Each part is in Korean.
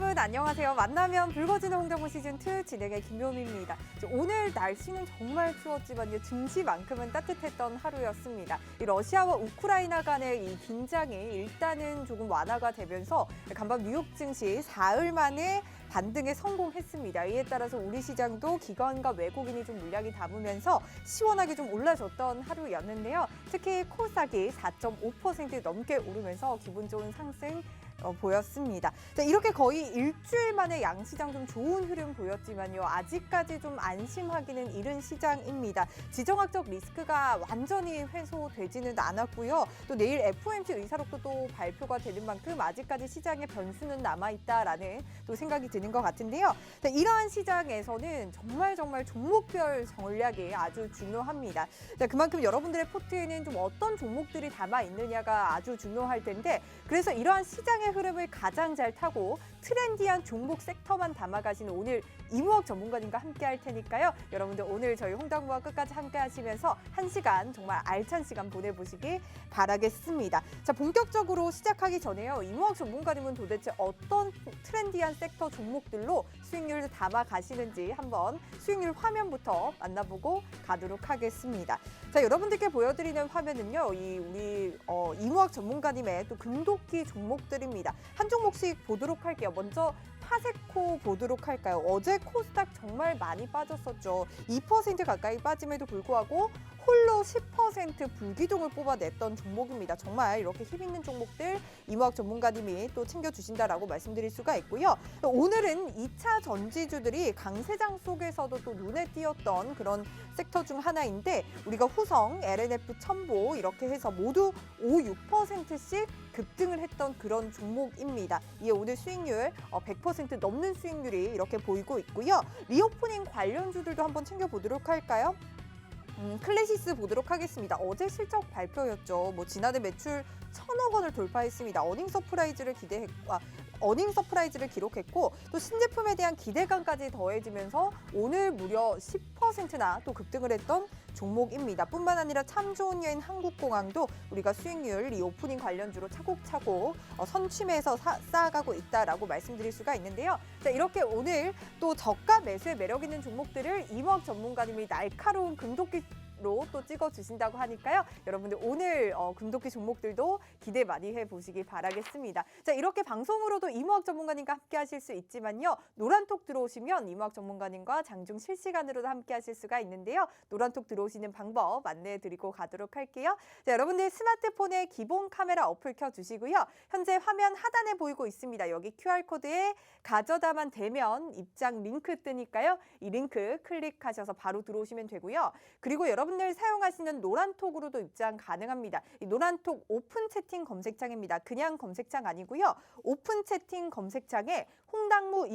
여러분 안녕하세요. 만나면 붉어지는 홍정보 시즌2 진행의 김효미입니다. 오늘 날씨는 정말 추웠지만요. 증시만큼은 따뜻했던 하루였습니다. 이 러시아와 우크라이나 간의 이 긴장이 일단은 조금 완화가 되면서 간밤 뉴욕 증시 사흘 만에 반등에 성공했습니다. 이에 따라서 우리 시장도 기관과 외국인이 좀 물량이 담으면서 시원하게 좀 올라줬던 하루였는데요. 특히 코스닥이 4.5% 넘게 오르면서 기분 좋은 상승 보였습니다. 자, 이렇게 거의 일주일 만에 양시장 좀 좋은 흐름 보였지만요. 아직까지 좀 안심하기는 이른 시장입니다. 지정학적 리스크가 완전히 해소되지는 않았고요. 또 내일 FOMC 의사록도 또 발표가 되는 만큼 아직까지 시장의 변수는 남아있다라는 또 생각이 드는 것 같은데요. 자, 이러한 시장에서는 정말 종목별 전략이 아주 중요합니다. 자, 그만큼 여러분들의 포트에는 좀 어떤 종목들이 담아있느냐가 아주 중요할 텐데 그래서 이러한 시장의 흐름을 가장 잘 타고 트렌디한 종목 섹터만 담아가시는 오늘 이무학 전문가님과 함께 할 테니까요. 여러분들 오늘 저희 홍당무학 끝까지 함께 하시면서 1시간 정말 알찬 시간 보내보시기 바라겠습니다. 자, 본격적으로 시작하기 전에요. 이무학 전문가님은 도대체 어떤 트렌디한 섹터 종목들로 수익률을 담아가시는지 한번 수익률 화면부터 만나보고 가도록 하겠습니다. 자, 여러분들께 보여드리는 화면은요. 우리 이무학 전문가님의 또 금도끼 종목들입니다. 한 종목씩 보도록 할게요. 먼저 파세코 보도록 할까요? 어제 코스닥 정말 많이 빠졌었죠. 2% 가까이 빠짐에도 불구하고 홀로 10% 불기둥을 뽑아냈던 종목입니다. 정말 이렇게 힘있는 종목들 이무학 전문가님이 또 챙겨주신다라고 말씀드릴 수가 있고요. 오늘은 2차 전지주들이 강세장 속에서도 또 눈에 띄었던 그런 섹터 중 하나인데 우리가 후성, LNF, 첨보 이렇게 해서 모두 5, 6%씩 급등을 했던 그런 종목입니다. 이에 오늘 수익률 100% 넘는 수익률이 이렇게 보이고 있고요. 리오프닝 관련주들도 한번 챙겨보도록 할까요? 클래시스 보도록 하겠습니다. 어제 실적 발표였죠. 지난해 매출 1,000억 원을 돌파했습니다. 어닝 서프라이즈를 기록했고 또 신제품에 대한 기대감까지 더해지면서 오늘 무려 10%나 또 급등을 했던 종목입니다. 뿐만 아니라 참 좋은 여인 한국공항도 우리가 수익률 리오프닝 관련주로 차곡차곡 선취매에서 쌓아가고 있다라고 말씀드릴 수가 있는데요. 자, 이렇게 오늘 또 저가 매수의 매력 있는 종목들을 이무학 전문가님이 날카로운 금도끼로 또 찍어주신다고 하니까요. 여러분들 오늘 금도끼 종목들도 기대 많이 해보시기 바라겠습니다. 자, 이렇게 방송으로도 이무학 전문가님과 함께 하실 수 있지만요. 노란톡 들어오시면 이무학 전문가님과 장중 실시간으로도 함께 하실 수가 있는데요. 노란톡 들어오시는 방법 안내해드리고 가도록 할게요. 자, 여러분들 스마트폰에 기본 카메라 어플 켜주시고요. 현재 화면 하단에 보이고 있습니다. 여기 QR코드에 가져다만 대면 입장 링크 뜨니까요. 이 링크 클릭하셔서 바로 들어오시면 되고요. 그리고 여러분들 사용하시는 노란톡으로도 입장 가능합니다. 이 노란톡 오픈 채팅 검색창입니다. 그냥 검색창 아니고요. 오픈 채팅 검색창에 홍당무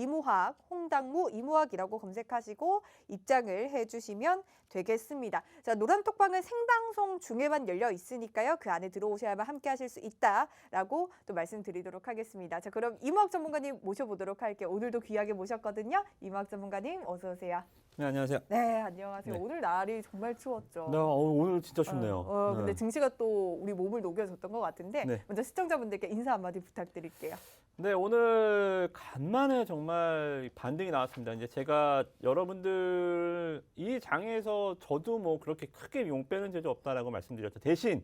이무학이라고 검색하시고 입장을 해주시면 되겠습니다. 자, 노란톡방은 생방송 중에만 열려 있으니까요. 그 안에 들어오셔야만 함께 하실 수 있다라고 또 말씀드리도록 하겠습니다. 자, 그럼 이무학 전문가님 모셔보도록 할게요. 오늘도 귀하게 모셨거든요. 이무학 전문가님 어서 오세요. 네, 안녕하세요. 네, 안녕하세요. 네. 오늘 날이 정말 추웠죠. 네, 오늘 진짜 춥네요. 근데 증시가 또 우리 몸을 녹여줬던 것 같은데 네. 먼저 시청자분들께 인사 한마디 부탁드릴게요. 네, 오늘 간만에 정말 반등이 나왔습니다. 이제 제가 여러분들 이 장에서 저도 뭐 그렇게 크게 용 빼는 재주 없다라고 말씀드렸죠. 대신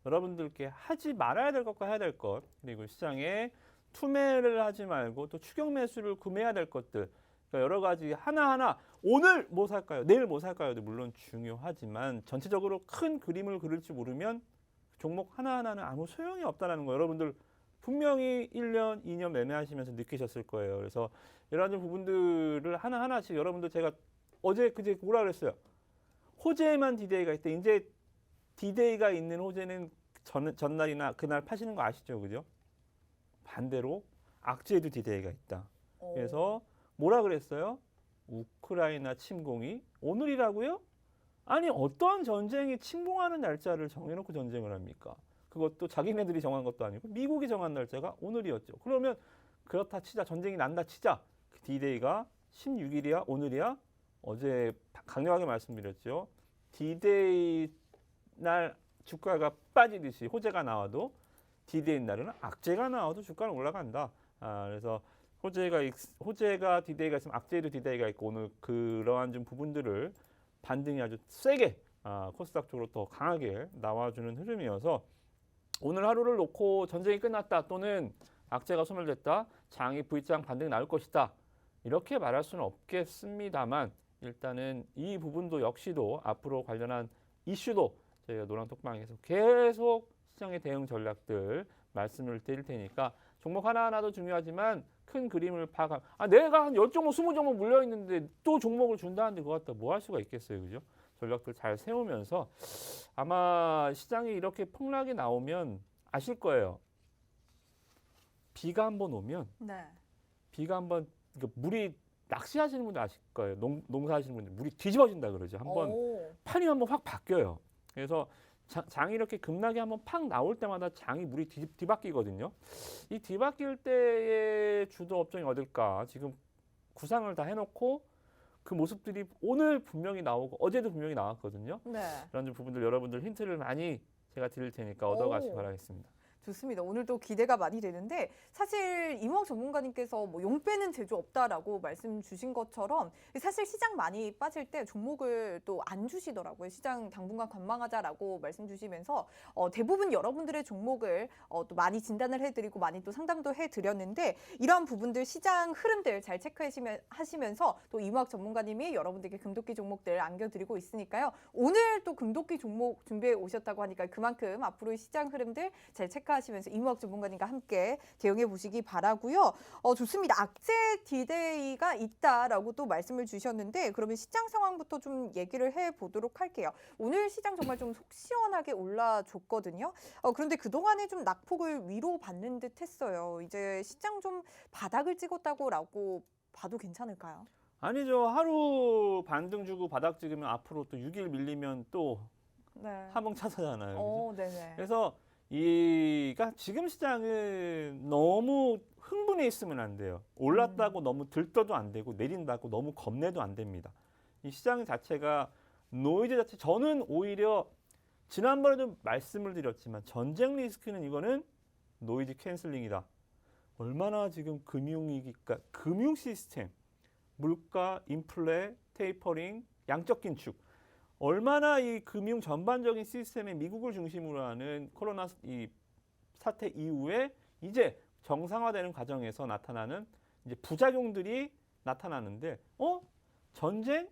여러분들께 하지 말아야 될 것과 해야 될 것, 그리고 시장에 투매를 하지 말고 또 추격 매수를 구매해야 될 것들, 그러니까 여러 가지 하나하나 오늘 뭐 살까요? 내일 뭐 살까요?도 물론 중요하지만 전체적으로 큰 그림을 그릴 줄 모르면 종목 하나하나는 아무 소용이 없다는 거 여러분들 분명히 1년, 2년 매매하시면서 느끼셨을 거예요. 그래서 이런 부분들을 하나하나씩 여러분들 제가 어제 그제 뭐라 그랬어요? 호재에만 디데이가 있대. 이제 디데이가 있는 호재는 전날이나 그날 파시는 거 아시죠? 그죠? 반대로 악재에도 디데이가 있다. 그래서 뭐라 그랬어요? 우크라이나 침공이 오늘이라고요? 아니 어떤 전쟁이 침공하는 날짜를 정해놓고 전쟁을 합니까? 그것도 자기네들이 정한 것도 아니고 미국이 정한 날짜가 오늘이었죠. 그러면 그렇다 치자. 전쟁이 난다 치자. 그 D-Day가 16일이야? 오늘이야? 어제 강력하게 말씀드렸죠. D-Day 날 주가가 빠지듯이 호재가 나와도 D-Day 날은 악재가 나와도 주가는 올라간다. 그래서 호재가 디데이가 있으면 악재도 디데이가 있고 오늘 그러한 좀 부분들을 반등이 아주 세게 코스닥 쪽으로 더 강하게 나와주는 흐름이어서 오늘 하루를 놓고 전쟁이 끝났다 또는 악재가 소멸됐다 장이 V장 반등이 나올 것이다 이렇게 말할 수는 없겠습니다만 일단은 이 부분도 역시도 앞으로 관련한 이슈도 저희가 노랑톡방에서 계속 시장의 대응 전략들 말씀을 드릴 테니까 종목 하나하나도 중요하지만 큰 그림을 파악. 내가 한 10종목, 20종목 물려 있는데 또 종목을 준다는데 그거 갖다 뭐 할 수가 있겠어요. 그죠? 전략들 잘 세우면서 아마 시장이 이렇게 폭락이 나오면 아실 거예요. 비가 한번 오면 네. 비가 한번 그러니까 물이 낚시하시는 분들 아실 거예요. 농사하시는 분들 물이 뒤집어진다 그러죠. 한번 오. 판이 한번 확 바뀌어요. 그래서 장이 이렇게 급락이 한번 팍 나올 때마다 장이 물이 뒤바뀌거든요. 이 뒤바뀔 때의 주도 업종이 어딜까? 지금 구상을 다 해놓고 그 모습들이 오늘 분명히 나오고 어제도 분명히 나왔거든요. 네. 이런 좀 부분들 여러분들 힌트를 많이 제가 드릴 테니까 얻어가시기 오. 바라겠습니다. 좋습니다. 오늘도 기대가 많이 되는데 사실 이무학 전문가님께서 뭐 용 빼는 재주 없다라고 말씀 주신 것처럼 사실 시장 많이 빠질 때 종목을 또 안 주시더라고요. 시장 당분간 관망하자라고 말씀 주시면서 대부분 여러분들의 종목을 또 많이 진단을 해드리고 많이 또 상담도 해드렸는데 이러한 부분들 시장 흐름들 잘 체크하시면서 또 이무학 전문가님이 여러분들께 금도끼 종목들 안겨드리고 있으니까요. 오늘 또 금도끼 종목 준비해 오셨다고 하니까 그만큼 앞으로의 시장 흐름들 잘 체크하시면서 이무학 전문가님과 함께 대응해 보시기 바라고요. 좋습니다. 악재 디데이가 있다라고 또 말씀을 주셨는데 그러면 시장 상황부터 좀 얘기를 해보도록 할게요. 오늘 시장 정말 좀 속 시원하게 올라줬거든요. 그런데 그동안에 좀 낙폭을 위로 받는 듯 했어요. 이제 시장 좀 바닥을 찍었다고 봐도 괜찮을까요? 아니죠. 하루 반등 주고 바닥 찍으면 앞으로 또 6일 밀리면 또 네. 하봉 차서잖아요. 그죠? 네네. 그래서 그러니까 지금 시장은 너무 흥분해 있으면 안 돼요. 올랐다고 너무 들떠도 안 되고 내린다고 너무 겁내도 안 됩니다. 이 시장 자체가 노이즈 자체 저는 오히려 지난번에도 말씀을 드렸지만 전쟁 리스크는 이거는 노이즈 캔슬링이다. 얼마나 지금 금융위기가 금융 시스템, 물가, 인플레, 테이퍼링, 양적 긴축 얼마나 이 금융 전반적인 시스템에 미국을 중심으로 하는 코로나 이 사태 이후에 이제 정상화되는 과정에서 나타나는 이제 부작용들이 나타나는데 전쟁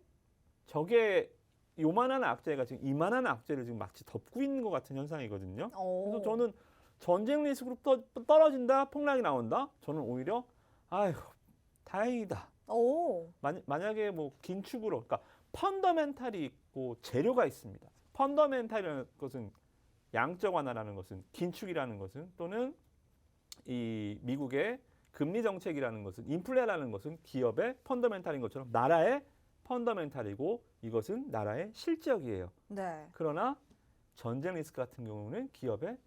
저게 요만한 악재가 지금 이만한 악재를 지금 마치 덮고 있는 것 같은 현상이거든요. 그래서 저는 전쟁 리스크로 떨어진다, 폭락이 나온다. 저는 오히려 아유 다행이다. 만약에 뭐 긴축으로 그러니까 펀더멘탈이 있고 재료가 있습니다. 펀더멘탈이라는 것은 양적 완화라는 것은 긴축이라는 것은 또는 이 미국의 금리 정책이라는 것은 인플레라는 것은 기업의 펀더멘탈인 것처럼 나라의 펀더멘탈이고 이것은 나라의 실적이에요. 네. 그러나 전쟁 리스크 같은 경우는 기업의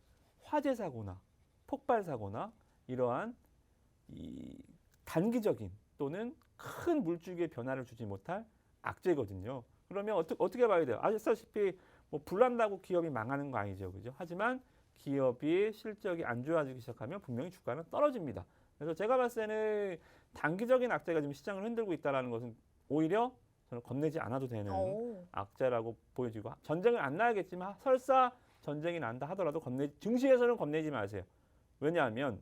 화재 사고나 폭발 사고나 이러한 이 단기적인 또는 큰 물줄기의 변화를 주지 못할 악재거든요. 그러면 어떻게 봐야 돼요? 아시다시피 뭐 불난다고 기업이 망하는 거 아니죠, 그죠? 하지만 기업이 실적이 안 좋아지기 시작하면 분명히 주가는 떨어집니다. 그래서 제가 봤을 때는 단기적인 악재가 지금 시장을 흔들고 있다는 것은 오히려 저는 겁내지 않아도 되는 악재라고 보여지고 전쟁은 안 나야겠지만 설사 전쟁이 난다 하더라도 증시에서는 겁내지 마세요. 왜냐하면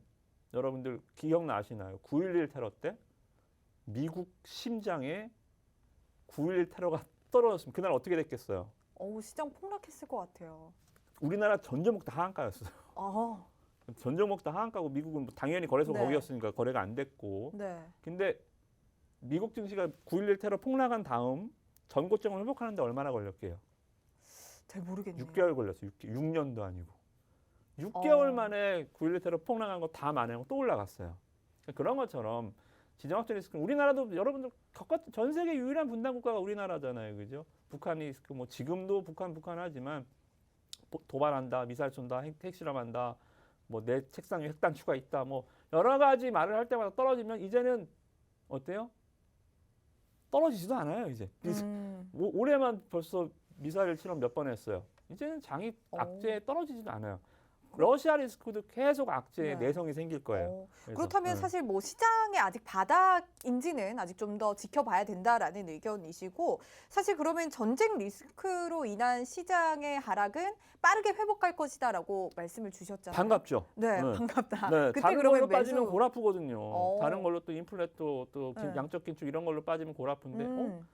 여러분들 기억나시나요? 9.11 테러 때 미국 심장에 9.11 테러가 떨어졌으면 그날 어떻게 됐겠어요? 시장 폭락했을 것 같아요. 우리나라 전 종목 다 하한가였어요. 전 종목 다 하한가고 미국은 뭐 당연히 거래소가 네. 거기였으니까 거래가 안 됐고. 네. 근데 미국 증시가 9.11 테러 폭락한 다음 전고점을 회복하는데 얼마나 걸렸게요? 잘 모르겠네요. 6개월 걸렸어요. 6년도 아니고. 6개월 만에 9.11 테러 폭락한 거 다 만회하고 또 올라갔어요. 그런 것처럼 지정학적 리스크는 우리나라도 여러분들 전 세계 유일한 분단 국가가 우리나라잖아요. 그죠? 북한 리스크 뭐 지금도 북한 하지만 도발한다, 미사일 쏜다, 핵실험한다, 뭐 내 책상 위에 핵단추가 있다, 뭐 여러 가지 말을 할 때마다 떨어지면 이제는 어때요? 떨어지지도 않아요. 이제 올해만 벌써 미사일 실험 몇 번 했어요. 이제는 장이 악재에 떨어지지도 않아요. 러시아 리스크도 계속 악재의 네. 내성이 생길 거예요. 그래서, 그렇다면 네. 사실 뭐 시장의 아직 바닥인지는 아직 좀 더 지켜봐야 된다라는 의견이시고, 사실 그러면 전쟁 리스크로 인한 시장의 하락은 빠르게 회복할 것이다라고 말씀을 주셨잖아요. 반갑죠. 네, 네. 반갑다. 네, 그때 다른 그러면 걸로 빠지면 매수. 골 아프거든요. 다른 어. 걸로 또 인플레 또 네. 양적 긴축 이런 걸로 빠지면 골 아픈데 음.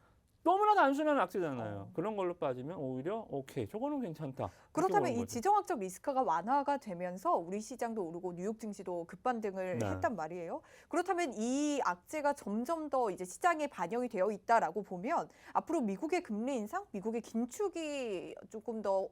너무나 단순한 악재잖아요. 어. 그런 걸로 빠지면 오히려 오케이, 저거는 괜찮다. 이렇게 그렇다면 보는 이 거죠. 지정학적 리스크가 완화가 되면서 우리 시장도 오르고 뉴욕 증시도 급반등을 네. 했단 말이에요. 그렇다면 이 악재가 점점 더 이제 시장에 반영이 되어 있다라고 보면 앞으로 미국의 금리 인상, 미국의 긴축이 조금 더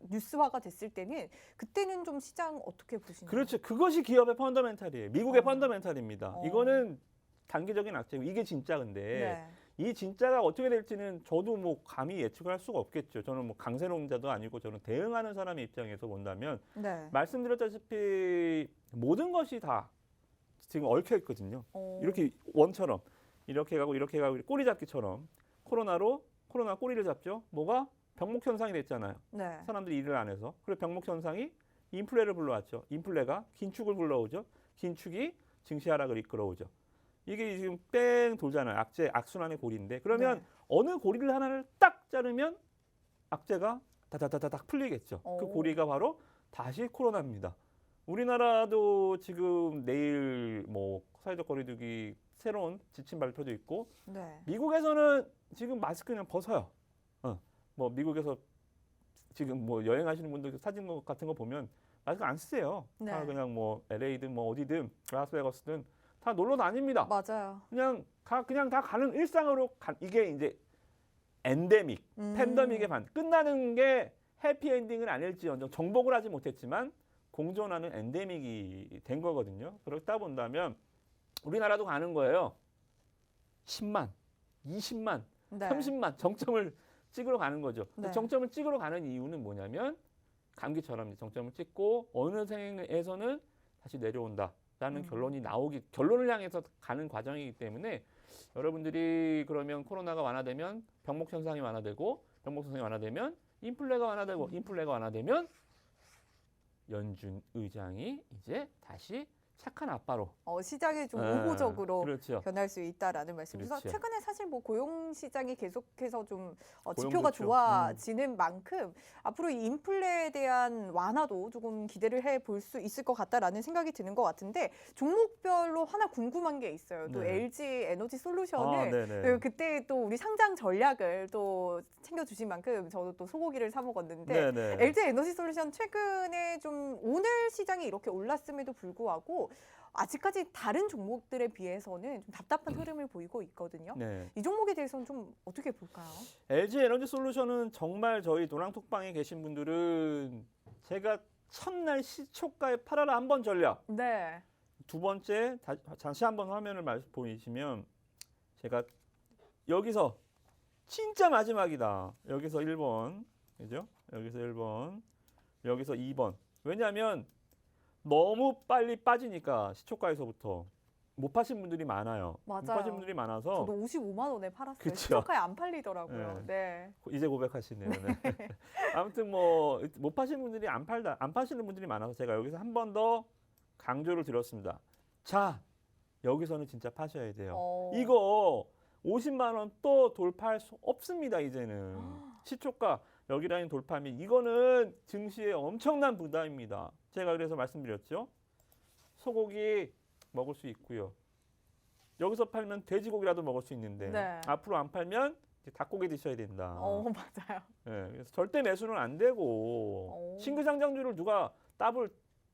뉴스화가 됐을 때는 그때는 좀 시장 어떻게 보시나요? 그렇죠. 그것이 기업의 펀더멘탈이에요. 미국의 어. 펀더멘탈입니다. 어. 이거는 단기적인 악재고 이게 진짜 근데 네. 이 진짜가 어떻게 될지는 저도 뭐 감히 예측할 수가 없겠죠. 저는 뭐 강세론자도 아니고 저는 대응하는 사람의 입장에서 본다면 네. 말씀드렸다시피 모든 것이 다 지금 얽혀 있거든요. 이렇게 원처럼 이렇게 가고 꼬리 잡기처럼 코로나 꼬리를 잡죠. 뭐가 병목 현상이 됐잖아요. 네. 사람들이 일을 안 해서. 그리고 병목 현상이 인플레를 불러왔죠. 인플레가 긴축을 불러오죠. 긴축이 증시 하락을 이끌어오죠. 이게 지금 뺑 돌잖아요. 악순환의 고리인데 그러면 네. 어느 고리를 하나를 딱 자르면 악재가 다다다닥 풀리겠죠. 그 오. 고리가 바로 다시 코로나입니다. 우리나라도 지금 내일 뭐 사회적 거리두기 새로운 지침 발표도 있고 네. 미국에서는 지금 마스크 그냥 벗어요. 뭐 미국에서 지금 뭐 여행하시는 분들 사진 같은 거 보면 마스크 안 쓰세요. 네. 다 그냥 뭐 LA든 뭐 어디든 라스베가스든 다 놀러 다닙니다. 맞아요. 그냥 다 가는 일상으로 이게 이제 엔데믹, 팬데믹의 끝나는 게 해피엔딩은 아닐지언정 정복을 하지 못했지만 공존하는 엔데믹이 된 거거든요. 그렇다 본다면 우리나라도 가는 거예요. 10만, 20만, 네. 30만 정점을 찍으러 가는 거죠. 네. 정점을 찍으러 가는 이유는 뭐냐면 감기처럼 정점을 찍고 어느 생에서는 다시 내려온다라는 결론을 향해서 가는 과정이기 때문에 여러분들이 그러면 코로나가 완화되면 병목 현상이 완화되고 병목 현상이 완화되면 인플레가 완화되면 연준 의장이 이제 다시 착한 아빠로 시장이 좀 우호적으로 그렇죠. 변할 수 있다라는 말씀이죠. 그렇죠. 최근에 사실 뭐 고용 시장이 계속해서 좀 고용도 지표가 좋죠. 좋아지는 만큼 앞으로 이 인플레에 대한 완화도 조금 기대를 해볼 수 있을 것 같다라는 생각이 드는 것 같은데 종목별로 하나 궁금한 게 있어요. 또 네. LG 에너지 솔루션을 네네. 그때 또 우리 상장 전략을 또 챙겨주신 만큼 저도 또 소고기를 사 먹었는데 네네. LG 에너지 솔루션 최근에 좀 오늘 시장이 이렇게 올랐음에도 불구하고 아직까지 다른 종목들에 비해서는 좀 답답한 흐름을 보이고 있거든요. 네. 이 종목에 대해서는 좀 어떻게 볼까요? LG 에너지 솔루션은 정말 저희 노랑톡방에 계신 분들은 제가 첫날 시초가에 팔아라 한 번 전략. 네. 두 번째 다시 한번 화면을 보이시면 제가 여기서 진짜 마지막이다. 여기서 1번. 그죠? 여기서 1번. 여기서 2번. 왜냐하면 너무 빨리 빠지니까 시초가에서부터 못 파신 분들이 많아요. 맞아요. 못 파신 분들이 많아서 저도 55만 원에 팔았어요. 그쵸. 시초가에 안 팔리더라고요. 네. 이제 고백하시네요. 네. 아무튼 뭐 못 파시는 분들이 안 파시는 분들이 많아서 제가 여기서 한 번 더 강조를 드렸습니다. 자, 여기서는 진짜 파셔야 돼요. 이거 50만 원 또 돌파할 수 없습니다. 이제는 시초가 여기 라인 돌파하면 이거는 증시에 엄청난 부담입니다. 제가 그래서 말씀드렸죠. 소고기 먹을 수 있고요. 여기서 팔면 돼지고기라도 먹을 수 있는데 네. 앞으로 안 팔면 이제 닭고기 드셔야 된다. 맞아요. 네, 그래서 절대 매수는 안 되고 신규 상장주를 누가 더블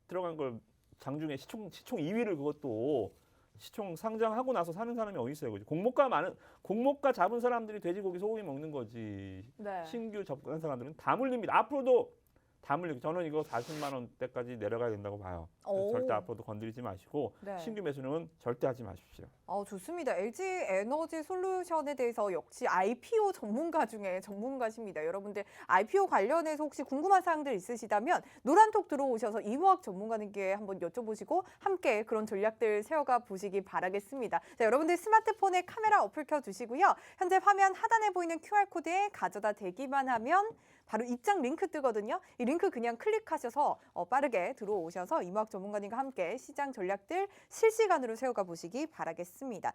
들어간 걸 장중에 시총 2위를 그것도 시총 상장하고 나서 사는 사람이 어디 있어요? 그죠? 공모가 잡은 사람들이 돼지고기 소고기 먹는 거지. 네. 신규 접근한 사람들은 다 물립니다. 앞으로도 다 물리고 저는 이거 40만 원대까지 내려가야 된다고 봐요. 그래서 절대 앞으로도 건드리지 마시고 네. 신규 매수는 절대 하지 마십시오. 좋습니다. LG 에너지 솔루션에 대해서 역시 IPO 전문가 중에 전문가십니다. 여러분들 IPO 관련해서 혹시 궁금한 사항들 있으시다면 노란톡 들어오셔서 이모학 전문가님께 한번 여쭤보시고 함께 그런 전략들 세워가 보시기 바라겠습니다. 자, 여러분들 스마트폰에 카메라 어플 켜주시고요. 현재 화면 하단에 보이는 QR코드에 가져다 대기만 하면 바로 입장 링크 뜨거든요. 이 링크 그냥 클릭하셔서 빠르게 들어오셔서 이모학 전문가님과 함께 시장 전략들 실시간으로 세워가 보시기 바라겠습니다.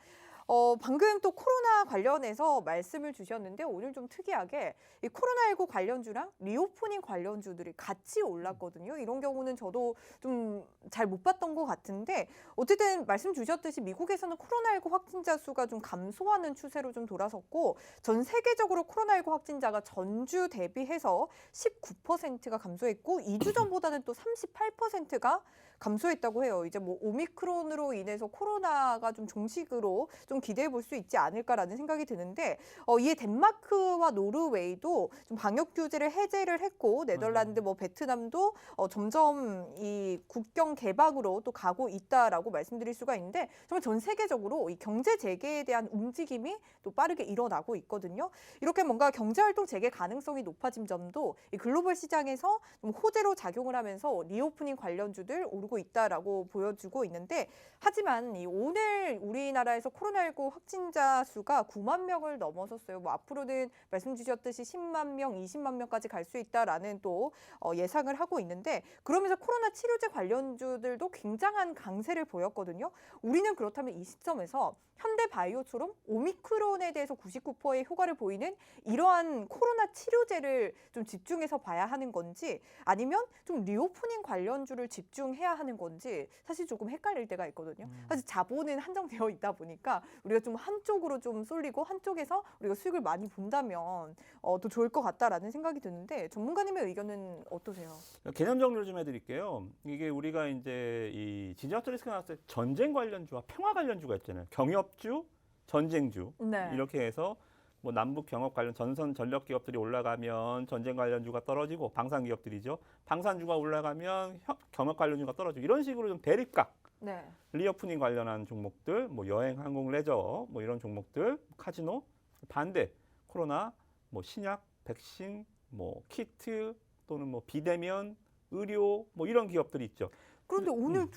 방금 또 코로나 관련해서 말씀을 주셨는데 오늘 좀 특이하게 이 코로나19 관련주랑 리오프닝 관련주들이 같이 올랐거든요. 이런 경우는 저도 좀 잘 못 봤던 것 같은데 어쨌든 말씀 주셨듯이 미국에서는 코로나19 확진자 수가 좀 감소하는 추세로 좀 돌아섰고 전 세계적으로 코로나19 확진자가 전주 대비해서 19%가 감소했고 2주 전보다는 또 38%가 감소했다고 해요. 이제 뭐 오미크론으로 인해서 코로나가 좀 종식으로 좀 기대해 볼 수 있지 않을까라는 생각이 드는데 이에 덴마크와 노르웨이도 좀 방역 규제를 해제를 했고 네덜란드, 뭐 베트남도 점점 이 국경 개방으로 또 가고 있다라고 말씀드릴 수가 있는데 정말 전 세계적으로 이 경제 재개에 대한 움직임이 또 빠르게 일어나고 있거든요. 이렇게 뭔가 경제 활동 재개 가능성이 높아진 점도 이 글로벌 시장에서 좀 호재로 작용을 하면서 리오프닝 관련주들 오르고 있다라고 보여주고 있는데 하지만 오늘 우리나라에서 코로나19 확진자 수가 9만 명을 넘어섰어요. 뭐 앞으로는 말씀 주셨듯이 10만 명, 20만 명까지 갈 수 있다라는 또 예상을 하고 있는데 그러면서 코로나 치료제 관련주들도 굉장한 강세를 보였거든요. 우리는 그렇다면 이 시점에서 현대바이오처럼 오미크론에 대해서 99%의 효과를 보이는 이러한 코로나 치료제를 좀 집중해서 봐야 하는 건지 아니면 좀 리오프닝 관련주를 집중해야 하는 건지 사실 조금 헷갈릴 때가 있거든요. 사실 자본은 한정되어 있다 보니까 우리가 좀 한쪽으로 좀 쏠리고 한쪽에서 우리가 수익을 많이 본다면 더 좋을 것 같다라는 생각이 드는데 전문가님의 의견은 어떠세요? 개념 정리를 좀 해드릴게요. 이게 우리가 이제 이 지정학적 리스크 나왔을 때 전쟁 관련주와 평화 관련주가 있잖아요. 경협주, 전쟁주 네. 이렇게 해서 뭐 남북 경협 관련 전선 전력 기업들이 올라가면 전쟁 관련주가 떨어지고 방산 기업들이죠. 방산주가 올라가면 경협 관련주가 떨어지고 이런 식으로 좀 대립각. 네. 리오프닝 관련한 종목들, 뭐 여행, 항공, 레저, 뭐 이런 종목들, 카지노 반대 코로나, 뭐 신약, 백신, 뭐 키트 또는 뭐 비대면, 의료 뭐 이런 기업들이 있죠. 그런데 오늘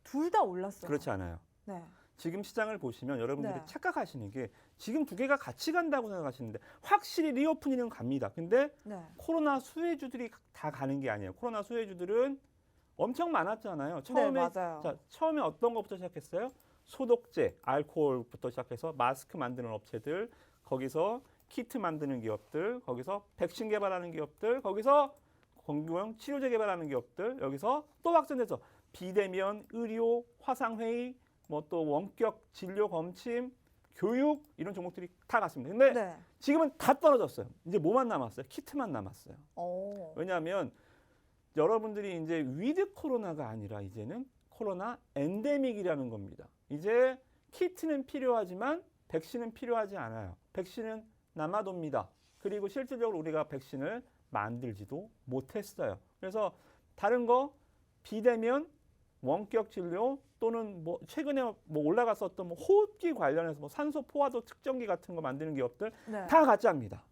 둘 다 올랐어요. 그렇지 않아요. 네. 지금 시장을 보시면 여러분들이 네. 착각하시는 게 지금 두 개가 같이 간다고 생각하시는데 확실히 리오프닝은 갑니다. 근데 네. 코로나 수혜주들이 다 가는 게 아니에요. 코로나 수혜주들은 엄청 많았잖아요. 네, 처음에 맞아요. 자, 처음에 어떤 것부터 시작했어요? 소독제, 알코올부터 시작해서 마스크 만드는 업체들, 거기서 키트 만드는 기업들, 거기서 백신 개발하는 기업들, 거기서 공규형 치료제 개발하는 기업들, 여기서 또 확전돼서 비대면, 의료, 화상회의, 뭐 또 원격 진료 검침, 교육 이런 종목들이 다 갔습니다. 근데 네. 지금은 다 떨어졌어요. 이제 뭐만 남았어요? 키트만 남았어요. 오. 왜냐하면 여러분들이 이제 위드 코로나가 아니라 이제는 코로나 엔데믹이라는 겁니다. 이제 키트는 필요하지만 백신은 필요하지 않아요. 백신은 남아돕니다. 그리고 실질적으로 우리가 백신을 만들지도 못했어요. 그래서 다른 거 비대면 원격 진료 또는 뭐 최근에 뭐 올라갔었던 뭐 호흡기 관련해서 뭐 산소 포화도 측정기 같은 거 만드는 기업들 네. 다 가짜입니다.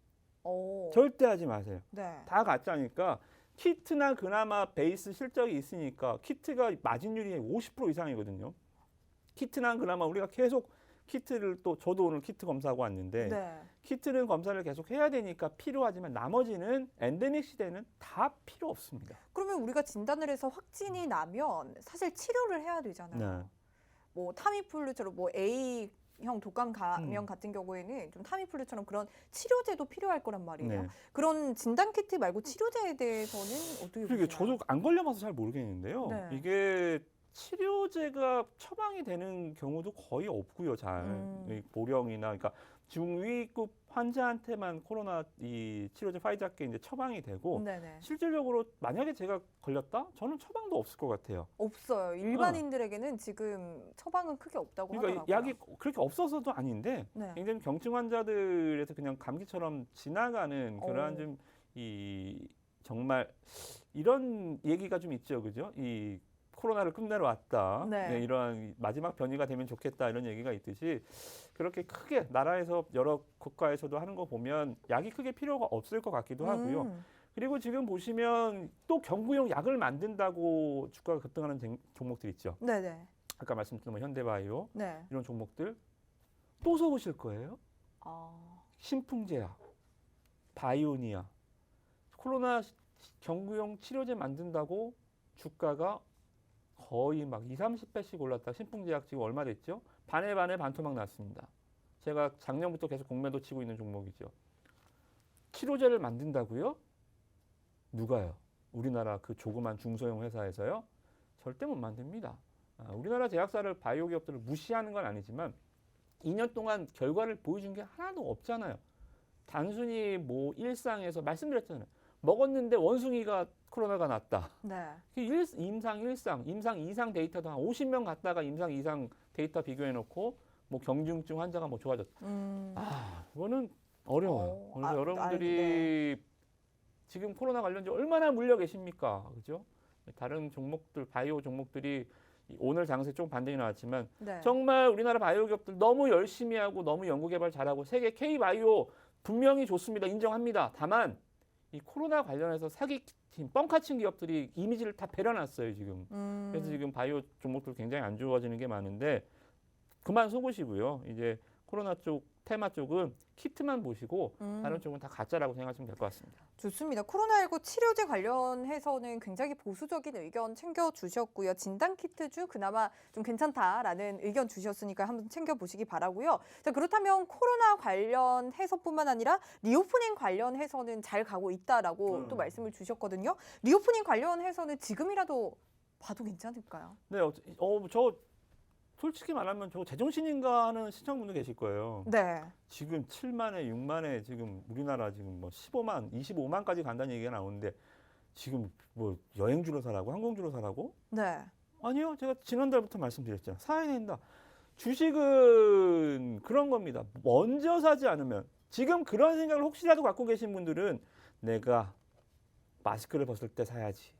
오. 절대 하지 마세요. 네. 다 가짜니까 키트나 그나마 베이스 실적이 있으니까 키트가 마진율이 50% 이상이거든요. 키트나 그나마 우리가 계속 키트를 또 저도 오늘 키트 검사하고 왔는데 네. 키트는 검사를 계속 해야 되니까 필요하지만 나머지는 엔데믹 시대는 다 필요 없습니다. 그러면 우리가 진단을 해서 확진이 나면 사실 치료를 해야 되잖아요. 네. 뭐 타미플루처럼 뭐 A형 독감 감염 같은 경우에는 좀 타미플루처럼 그런 치료제도 필요할 거란 말이에요. 네. 그런 진단 키트 말고 치료제에 대해서는 어떻게 그러게 보시나요? 저도 안 걸려봐서 잘 모르겠는데요. 네. 이게 치료제가 처방이 되는 경우도 거의 없고요. 잘 이 보령이나 그러니까 중위급 환자한테만 코로나 이 치료제 파이자께 이제 처방이 되고 네네. 실질적으로 만약에 제가 걸렸다? 저는 처방도 없을 것 같아요. 없어요. 일반인들에게는 지금 처방은 크게 없다고 그러니까 하더라고요. 약이 그렇게 없어서도 아닌데 네. 굉장히 경증 환자들에서 그냥 감기처럼 지나가는 그러한 오. 좀 이 정말 이런 얘기가 좀 있죠, 그죠? 이 코로나를 끝내러 왔다. 네. 이러한 마지막 변이가 되면 좋겠다 이런 얘기가 있듯이 그렇게 크게 나라에서 여러 국가에서도 하는 거 보면 약이 크게 필요가 없을 것 같기도 하고요. 그리고 지금 보시면 또 경구용 약을 만든다고 주가가 급등하는 종목들 있죠. 네네. 아까 말씀드린 뭐 현대바이오 네. 이런 종목들 또 속으실 거예요. 아. 신풍제약, 바이오니아 코로나 경구용 치료제 만든다고 주가가 거의 막 2, 30배씩 올랐다. 신풍제약 지금 얼마 됐죠? 반에 반토막 났습니다. 제가 작년부터 계속 공매도 치고 있는 종목이죠. 치료제를 만든다고요? 누가요? 우리나라 그 조그만 중소형 회사에서요? 절대 못 만듭니다. 우리나라 제약사를 바이오 기업들을 무시하는 건 아니지만 2년 동안 결과를 보여준 게 하나도 없잖아요. 단순히 뭐 일상에서 말씀드렸잖아요. 먹었는데 원숭이가 코로나가 났다. 네. 임상 1상, 임상 2상 데이터도 한 50명 갖다가 임상 2상 데이터 비교해놓고 뭐 경증증 환자가 뭐 좋아졌다. 그거는 어려워요. 그래서 여러분들이 네. 지금 코로나 관련주 얼마나 물려 계십니까? 그죠? 다른 종목들, 바이오 종목들이 오늘 장세 좀 반등이 나왔지만 네. 정말 우리나라 바이오 기업들 너무 열심히 하고 너무 연구 개발 잘하고 세계 K바이오 분명히 좋습니다. 인정합니다. 다만 이 코로나 관련해서 사기팀, 뻥카친 기업들이 이미지를 다 배려놨어요, 지금. 그래서 지금 바이오 종목들 굉장히 안 좋아지는 게 많은데 그만 속으시고요. 이제 코로나 쪽, 테마 쪽은 키트만 보시고 다른 쪽은 다 가짜라고 생각하시면 될 것 같습니다. 좋습니다. 코로나19 치료제 관련해서는 굉장히 보수적인 의견 챙겨주셨고요. 진단키트주 그나마 좀 괜찮다라는 의견 주셨으니까 한번 챙겨보시기 바라고요. 자, 그렇다면 코로나 관련해서뿐만 아니라 리오프닝 관련해서는 잘 가고 있다라고 또 말씀을 주셨거든요. 리오프닝 관련해서는 지금이라도 봐도 괜찮을까요? 네, 저 솔직히 말하면 저 제정신인가 하는 시청분들 계실 거예요. 네. 지금 7만에 6만에 지금 우리나라 지금 뭐 15만, 25만까지 간다는 얘기가 나오는데 지금 뭐 여행주로 사라고 항공주로 사라고? 네. 아니요. 제가 지난달부터 말씀드렸잖아요. 사야 된다. 주식은 그런 겁니다. 먼저 사지 않으면 지금 그런 생각을 혹시라도 갖고 계신 분들은 내가 마스크를 벗을 때 사야지.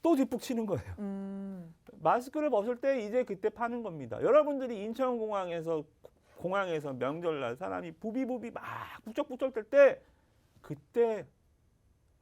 또 뒷북 치는 거예요. 마스크를 벗을 때 이제 그때 파는 겁니다. 여러분들이 인천공항에서 명절날 사람이 부비부비 막 북적북적 될 때 그때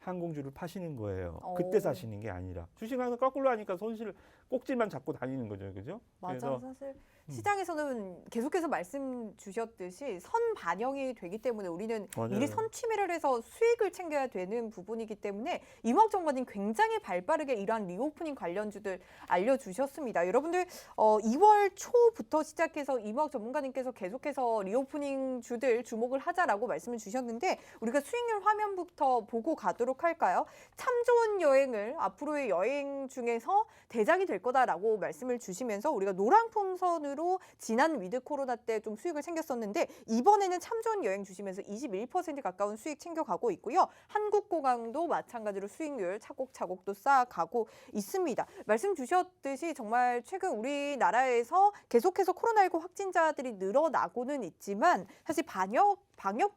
항공주를 파시는 거예요. 그때 사시는 게 아니라 주식하면서 거꾸로 하니까 손실 꼭지만 잡고 다니는 거죠, 그죠? 맞아. 사실 시장에서는 계속해서 말씀 주셨듯이 선 반영이 되기 때문에 우리는 맞아요. 미리 선취매를 해서 수익을 챙겨야 되는 부분이기 때문에 이목 정관님 굉장히 발빠르게 이러한 리오프닝 관련주들 알려주셨습니다. 여러분들 2월 초부터 시작해서 이목 전문가님께서 계속해서 리오프닝 주들 주목을 하자라고 말씀을 주셨는데 우리가 수익률 화면부터 보고 가도록 할까요? 참 좋은 여행을 앞으로의 여행 중에서 대장이 될 거다라고 말씀을 주시면서 우리가 노랑풍선으로 지난 위드 코로나 때 좀 수익을 챙겼었는데 이번에는 참 좋은 여행 주시면서 21% 가까운 수익 챙겨가고 있고요. 한국공항도 마찬가지로 수익률 차곡차곡 또 쌓아가고 있습니다. 말씀 주셨듯이 정말 최근 우리나라에서 계속해서 코로나19 확진자들이 늘어나고는 있지만 사실 방역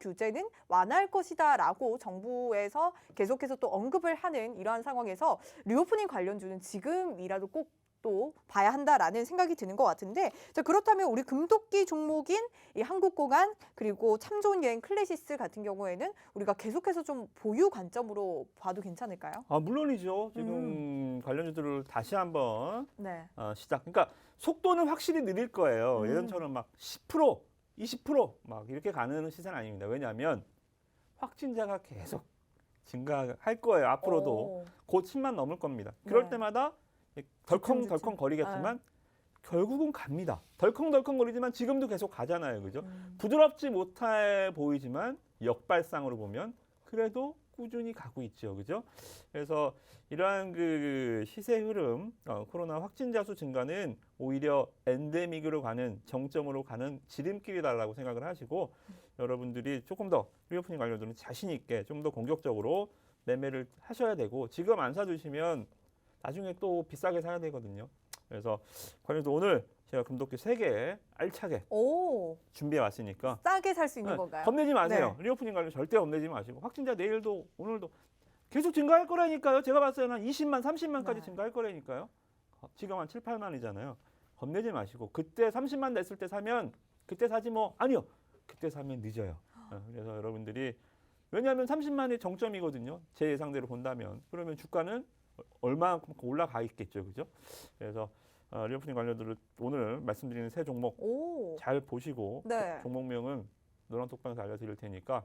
규제는 완화할 것이다라고 정부에서 계속해서 또 언급을 하는 이러한 상황에서 리오프닝 관련주는 지금이라도 꼭 또 봐야 한다라는 생각이 드는 것 같은데 자, 그렇다면 우리 금도끼 종목인 이 한국공항 그리고 참 좋은 여행 클래시스 같은 경우에는 우리가 계속해서 좀 보유 관점으로 봐도 괜찮을까요? 물론이죠. 지금 관련주들을 다시 한번 네. 시작. 그러니까 속도는 확실히 느릴 거예요. 예전처럼 막 10%, 20% 이렇게 가는 시세는 아닙니다. 왜냐하면 확진자가 계속 증가할 거예요. 앞으로도 곧 10만 넘을 겁니다. 그럴 때마다 덜컹덜컹 거리겠지만 결국은 갑니다. 덜컹덜컹 거리지만 지금도 계속 가잖아요. 그죠? 부드럽지 못해 보이지만 역발상으로 보면 그래도 꾸준히 가고 있죠. 그죠? 그래서 이러한 그 시세 흐름, 코로나 확진자 수 증가는 오히려 엔데믹으로 가는 정점으로 가는 지름길이다라고 생각을 하시고 여러분들이 조금 더 리오프닝 관련주는 자신 있게 좀 더 공격적으로 매매를 하셔야 되고 지금 안 사두시면 나중에 또 비싸게 사야 되거든요. 그래서 관련주 오늘 제가 금도끼 3개 알차게 준비해 왔으니까 싸게 살 수 있는 건가요? 겁내지 마세요. 리오프닝 관련 절대 겁내지 마시고 확진자 내일도 오늘도 계속 증가할 거라니까요. 제가 봤을 때는 한 20만, 30만까지 증가할 거라니까요. 지금 한 7, 8만이잖아요. 겁내지 마시고 그때 30만 됐을 때 사면 그때 사지 뭐 아니요. 그때 사면 늦어요. 그래서 여러분들이 왜냐하면 30만이 정점이거든요. 제 예상대로 본다면 그러면 주가는 얼마만큼 올라가 있겠죠, 그죠? 그래서 리오프닝 관련들을 오늘 말씀드리는 세 종목 잘 보시고 종목명은 노란 톡방에서 알려드릴 테니까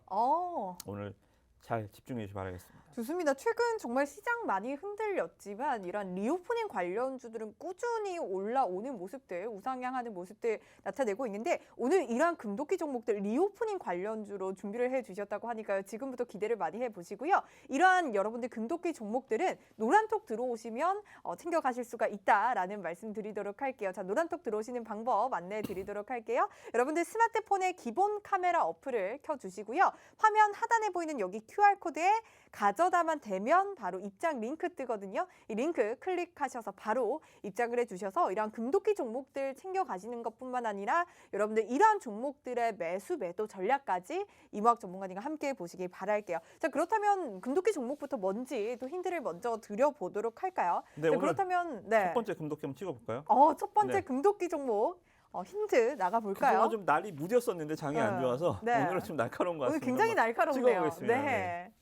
오늘 잘 집중해 주시기 바라겠습니다. 좋습니다. 최근 정말 시장 많이 흔들렸지만 이런 리오프닝 관련주들은 꾸준히 올라오는 모습들, 우상향하는 모습들 나타내고 있는데 오늘 이러한 금도끼 종목들 리오프닝 관련주로 준비를 해주셨다고 하니까요. 지금부터 기대를 많이 해보시고요. 이러한 여러분들 금도끼 종목들은 노란톡 들어오시면 챙겨가실 수가 있다라는 말씀 드리도록 할게요. 자, 노란톡 들어오시는 방법 안내해 드리도록 할게요. 여러분들 스마트폰에 기본 카메라 어플을 켜주시고요. 화면 하단에 보이는 여기 QR코드에 가져다만 되면 바로 입장 링크 뜨거든요. 이 링크 클릭하셔서 바로 입장을 해주셔서 이러한 금도끼 종목들 챙겨가시는 것뿐만 아니라 여러분들 이러한 종목들의 매수 매도 전략까지 이모학 전문가님과 함께 보시길 바랄게요. 자, 그렇다면 금도끼 종목부터 뭔지 또 힌트를 먼저 드려보도록 할까요? 네, 자, 오늘 그렇다면 첫 번째 금도끼 한번 찍어볼까요? 첫 번째 네. 금도끼 종목 힌트 나가볼까요? 그동안 좀 날이 무뎠었는데 장이 안 좋아서 네. 오늘은 좀 날카로운 것 오늘 같습니다. 굉장히 한번 날카롭네요. 찍어보겠습니다. 네.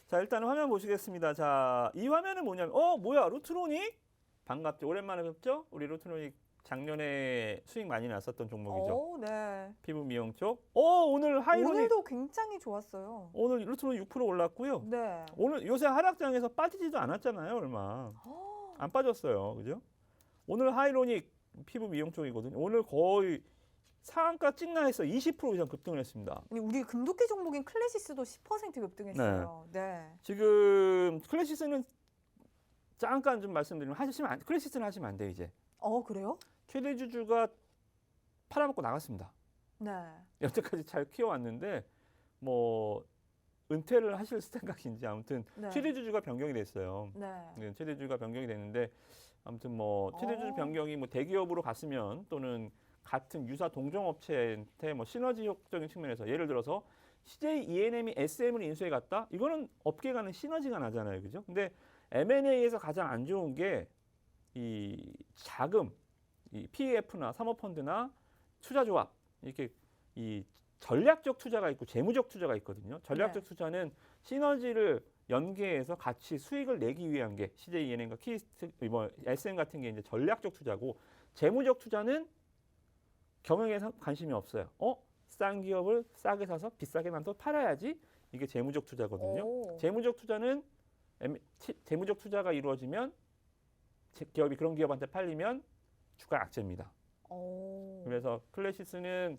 자, 일단 화면 보시겠습니다. 자, 이 화면은 뭐냐면 뭐야, 루트로닉? 반갑죠. 오랜만에 뵙죠? 우리 루트로닉 작년에 수익 많이 났었던 종목이죠. 네. 피부 미용 쪽. 오늘 하이로닉 오늘도 굉장히 좋았어요. 오늘 루트로닉 6% 올랐고요. 네. 오늘 요새 하락장에서 빠지지도 않았잖아요, 얼마. 안 빠졌어요. 그죠? 오늘 하이로닉 피부 미용 쪽이거든요. 오늘 거의 상한가 찍나 해서 20% 이상 급등을 했습니다. 아니, 우리 금도끼 종목인 클래시스도 10% 급등했어요. 네. 지금 클래시스는 잠깐 좀 말씀드리면 클래시스는 하시면 안 돼요, 이제. 그래요? 최대 주주가 팔아먹고 나갔습니다. 네. 여태까지 잘 키워왔는데 뭐 은퇴를 하실 생각인지 아무튼 네. 최대 주주가 변경이 됐어요. 네. 네, 최대 주주가 변경이 됐는데 아무튼 뭐 최대 주주 어. 변경이 뭐 대기업으로 갔으면 또는 같은 유사 동종업체한테 뭐 시너지적인 측면에서 예를 들어서 CJ E&M이 SM을 인수해 갔다? 이거는 업계 간의 시너지가 나잖아요, 그죠? 근데 M&A에서 가장 안 좋은 게 이 자금, 이 PEF나 사모펀드나 투자조합 이렇게 이 전략적 투자가 있고 재무적 투자가 있거든요. 전략적 네. 투자는 시너지를 연계해서 같이 수익을 내기 위한 게 CJ E&M과 키스트, SM 같은 게 이제 전략적 투자고 재무적 투자는 경영에 관심이 없어요. 싼 기업을 싸게 사서 비싸게 만들어 팔아야지 이게 재무적 투자거든요. 오. 재무적 투자는 재무적 투자가 이루어지면 기업이 그런 기업한테 팔리면 주가 약세입니다. 그래서 클래시스는